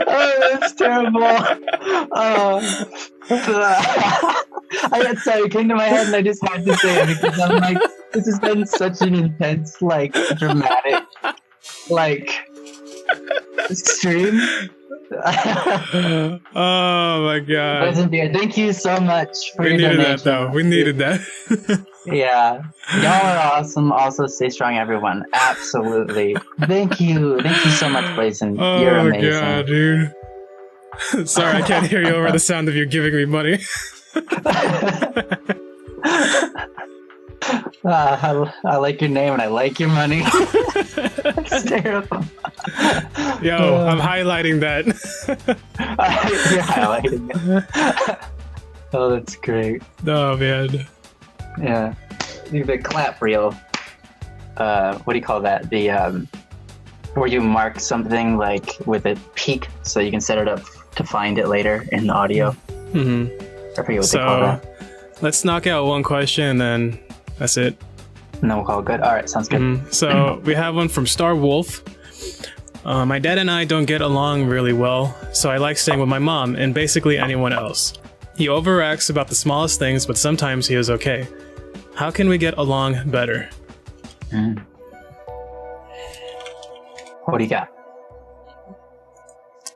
Oh, that's terrible. I got sorry, it came to my head and I just had to say it because I'm like, this has been such an intense, like, dramatic, like, stream. Oh my god. Thank you so much for your donation. We needed that though. We needed that. Yeah. Y'all are awesome. Also, stay strong, everyone. Absolutely. Thank you. Thank you so much, Blazin. You're amazing. Oh my god, dude. Sorry, I can't hear you over the sound of you giving me money. I like your name and I like your money. That's terrible. Yo, I'm highlighting that. You're highlighting it. Oh, that's great. Oh, man. Yeah. The clap reel. What do you call that? The where you mark something like with a peak so you can set it up to find it later in the audio. I forget what they call that. Let's knock out one question and then that's it. And then we'll call it good. All right, sounds good. So we have one from Star Wolf. My dad and I don't get along really well, so I like staying with my mom and basically anyone else. He overreacts about the smallest things, but sometimes he is okay. How can we get along better? What do you got?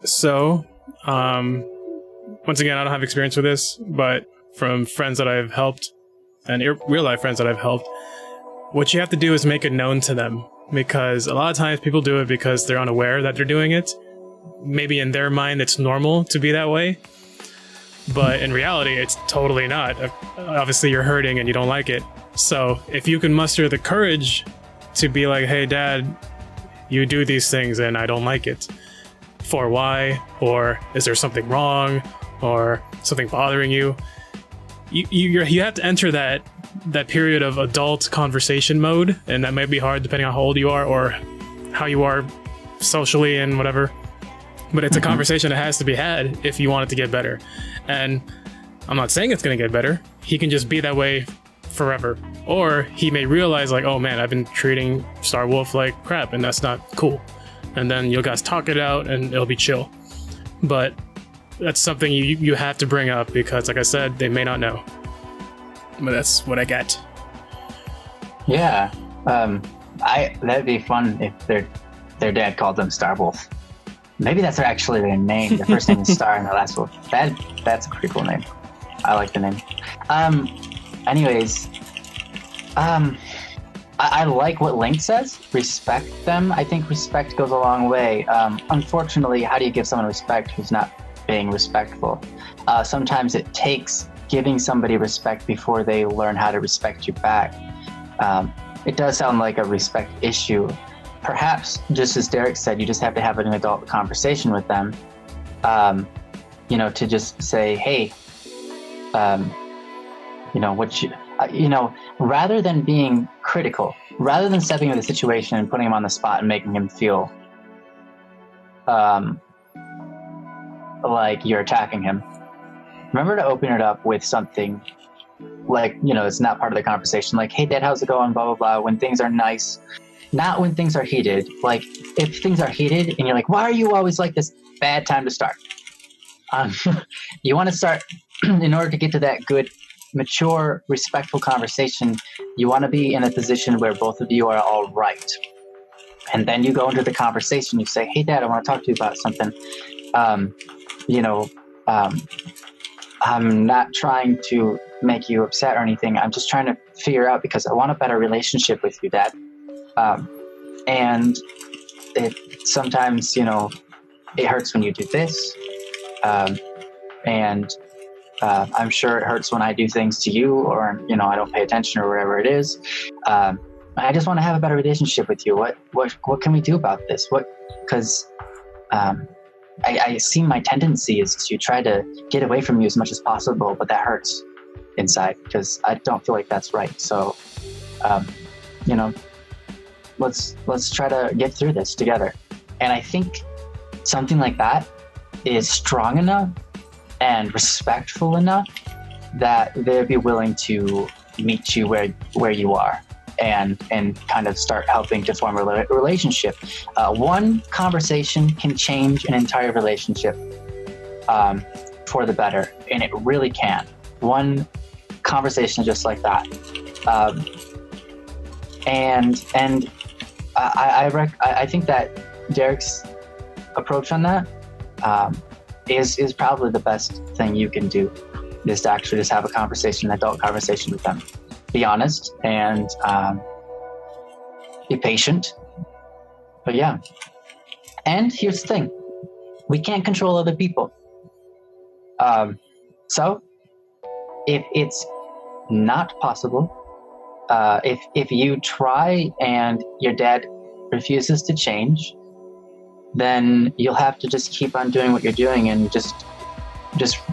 So, once again, I don't have experience with this, but from friends that I've helped and real life friends that I've helped, what you have to do is make it known to them, because a lot of times people do it because they're unaware that they're doing it. Maybe in their mind it's normal to be that way, but in reality it's totally not. Obviously you're hurting and you don't like it. So if you can muster the courage to be like, hey dad, you do these things and I don't like it. For why? Or is there something wrong? Or something bothering you? You have to enter that period of adult conversation mode, and that might be hard depending on how old you are or how you are socially and whatever. But it's a conversation that has to be had if you want it to get better. And I'm not saying it's going to get better. He can just be that way forever. Or he may realize like, oh man, I've been treating Star Wolf like crap and that's not cool. And then you guys talk it out and it'll be chill. But that's something you have to bring up because, like I said, they may not know. But that's what I got. Yeah, that'd be fun if their dad called them Star Wolf. Maybe that's actually their name. Their first name is Star and their last Wolf. That's a pretty cool name. I like the name. Anyways, I like what Link says. Respect them. I think respect goes a long way. Unfortunately, how do you give someone respect who's not being respectful? Sometimes it takes giving somebody respect before they learn how to respect you back. It does sound like a respect issue. Perhaps, just as Derek said, you just have to have an adult conversation with them, to just say, hey, rather than being critical, rather than stepping into the situation and putting him on the spot and making him feel like you're attacking him, remember to open it up with something like, it's not part of the conversation, like, hey dad, how's it going, blah blah blah, when things are nice, not when things are heated. Like if things are heated and you're like, why are you always like this, bad time to start. You want to start in order to get to that good, mature, respectful conversation. You want to be in a position where both of you are all right, and then you go into the conversation. You say, hey dad, I want to talk to you about something. I'm not trying to make you upset or anything. I'm just trying to figure out, because I want a better relationship with you, dad. And it sometimes, it hurts when you do this. And I'm sure it hurts when I do things to you, or, I don't pay attention or whatever it is. I just want to have a better relationship with you. What can we do about this? Because I see my tendency is to try to get away from you as much as possible, but that hurts inside because I don't feel like that's right. So, you know, let's try to get through this together. And I think something like that is strong enough and respectful enough that they'd be willing to meet you where you are and kind of start helping to form a relationship. One conversation can change an entire relationship for the better, and it really can. One conversation just like that. And I think that Derek's approach on that is probably the best thing you can do, is to actually just have a conversation, an adult conversation with them. Be honest and be patient. But yeah. And here's the thing. We can't control other people. So if it's not possible, if you try and your dad refuses to change, then you'll have to just keep on doing what you're doing and just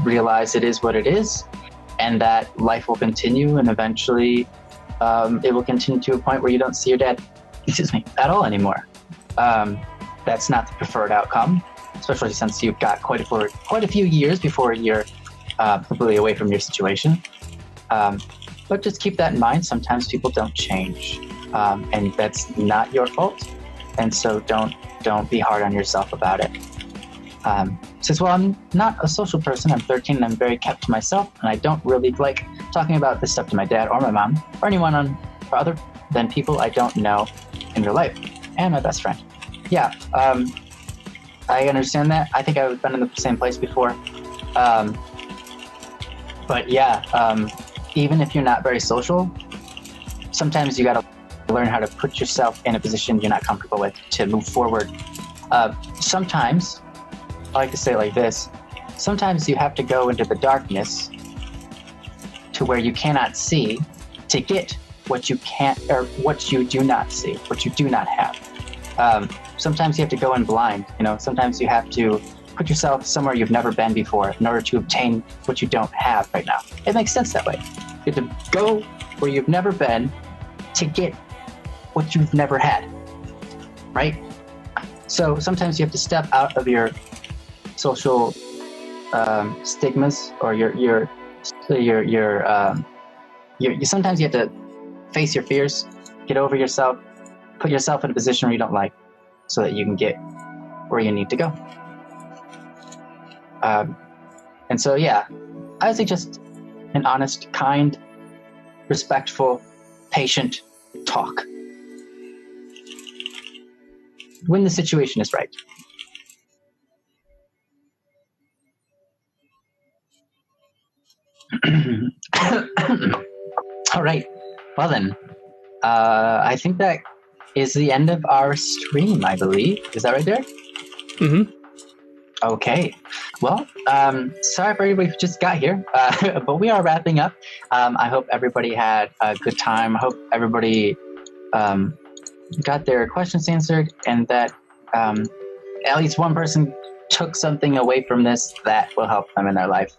realize it is what it is, and that life will continue, and eventually it will continue to a point where you don't see your dad, at all anymore. That's not the preferred outcome, especially since you've got quite a few years before you're completely away from your situation. But just keep that in mind. Sometimes people don't change, and that's not your fault. And so don't be hard on yourself about it. Says, well, I'm not a social person. I'm 13 and I'm very kept to myself, and I don't really like talking about this stuff to my dad or my mom or anyone or other than people I don't know in real life, and my best friend. Yeah, I understand that. I think I've been in the same place before. But yeah, even if you're not very social, sometimes you got to learn how to put yourself in a position you're not comfortable with to move forward. Sometimes, I like to say it like this, sometimes you have to go into the darkness to where you cannot see to get what you can't, or what you do not see, what you do not have. Sometimes you have to go in blind, sometimes you have to put yourself somewhere you've never been before in order to obtain what you don't have right now. It makes sense that way. You have to go where you've never been to get what you've never had, right? So sometimes you have to step out of your social stigmas, or your sometimes you have to face your fears, get over yourself, put yourself in a position where you don't like, so that you can get where you need to go. And so, yeah, I would say just an honest, kind, respectful, patient talk when the situation is right. All right. Well then, I think that is the end of our stream, I believe. Is that right there? Mm-hmm. Okay. Well, sorry for everybody who just got here, but we are wrapping up. I hope everybody had a good time. I hope everybody got their questions answered, and that at least one person took something away from this that will help them in their life.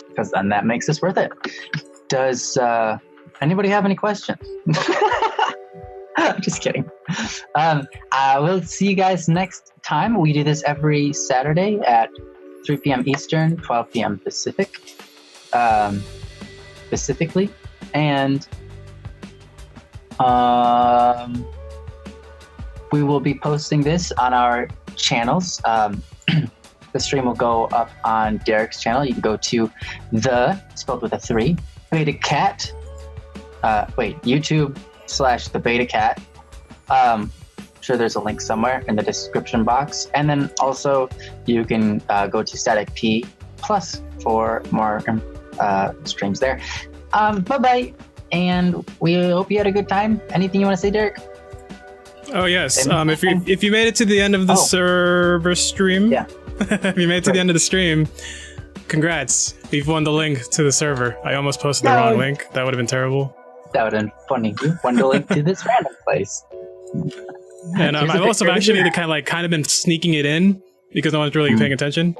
Because then that makes this worth it. Does anybody have any questions? I'm just kidding. We'll see you guys next time. We do this every Saturday at 3 p.m. Eastern, 12 p.m. Pacific, specifically. And we will be posting this on our channels. The stream will go up on Derek's channel. You can go to spelled with a 3, Beta Cat. YouTube/the Beta Cat. I'm sure there's a link somewhere in the description box. And then also you can go to Static P Plus for more streams there. Bye-bye. And we hope you had a good time. Anything you want to say, Derek? Oh, yes. If you made it to the end of the server stream, yeah. If you made it to the end of the stream, congrats. You've won the link to the server. I almost posted the wrong link. That would have been terrible. That would have been funny. You won the link to this random place. And I've also actually kind of been sneaking it in because no one's really paying attention.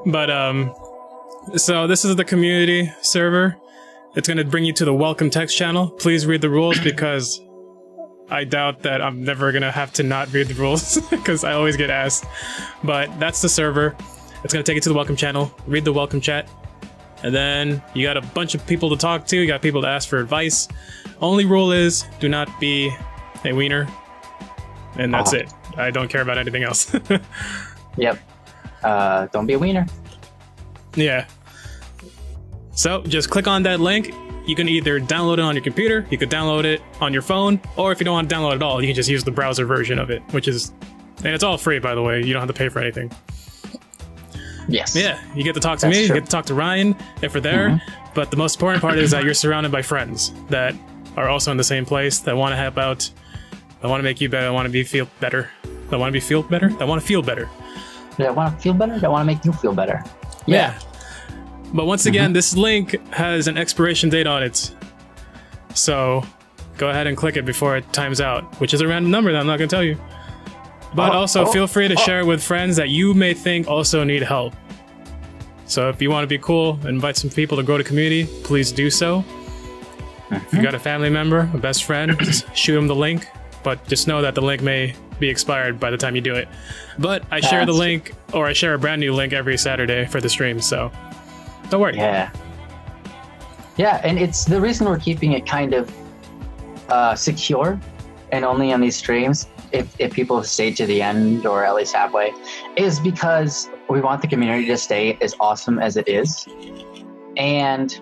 But so this is the community server. It's going to bring you to the welcome text channel. Please read the rules because I doubt that I'm never going to have to not read the rules because I always get asked. But that's the server. It's going to take you to the welcome channel. Read the welcome chat. And then you got a bunch of people to talk to. You got people to ask for advice. Only rule is do not be a wiener. And that's it. I don't care about anything else. Yep. Don't be a wiener. Yeah. So just click on that link. You can either download it on your computer, you could download it on your phone, or if you don't want to download it at all, you can just use the browser version of it, which is, and it's all free, by the way. You don't have to pay for anything. Yes. Yeah, you get to talk to me, you get to talk to Ryan if we're there, but the most important part is that you're surrounded by friends that are also in the same place, that want to help out, that want to make you better, that want to feel better, that want to feel better, that want to feel better. That want to feel better, that want to make you feel better. Yeah. But once again, this link has an expiration date on it. So go ahead and click it before it times out, which is a random number that I'm not going to tell you. But also feel free to share it with friends that you may think also need help. So if you want to be cool, invite some people to grow the community, please do so. If you got a family member, a best friend, just shoot them the link. But just know that the link may be expired by the time you do it. But I share the link, or I share a brand new link every Saturday for the stream, so don't worry. Yeah, and it's the reason we're keeping it kind of secure and only on these streams, if people stay to the end or at least halfway, is because we want the community to stay as awesome as it is. And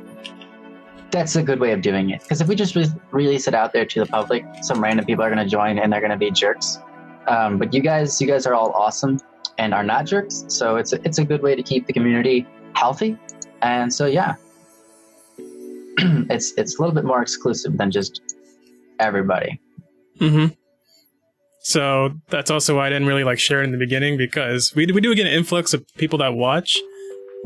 that's a good way of doing it. Because if we just release it out there to the public, some random people are going to join and they're going to be jerks. But you guys are all awesome and are not jerks. So it's a good way to keep the community healthy. And so, yeah, it's a little bit more exclusive than just everybody. So that's also why I didn't really share it in the beginning, because we do get an influx of people that watch,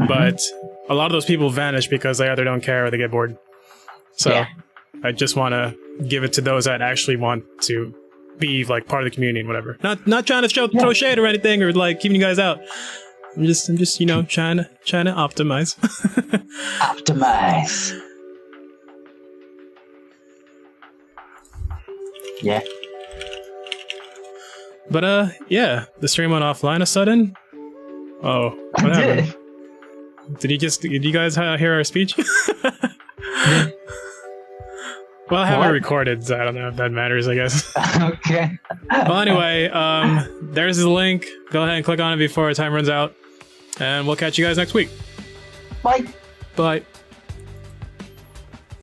but a lot of those people vanish because they either don't care or they get bored. So I just want to give it to those that actually want to be part of the community and whatever. Not trying to throw shade or anything or keeping you guys out. I'm just trying to optimize. Optimize. Yeah. But yeah, the stream went offline a sudden. Oh, what happened? Did you guys hear our speech? Well, I have it recorded, so I don't know if that matters, I guess. Okay. Well, anyway, there's the link. Go ahead and click on it before our time runs out. And we'll catch you guys next week. Bye. Bye.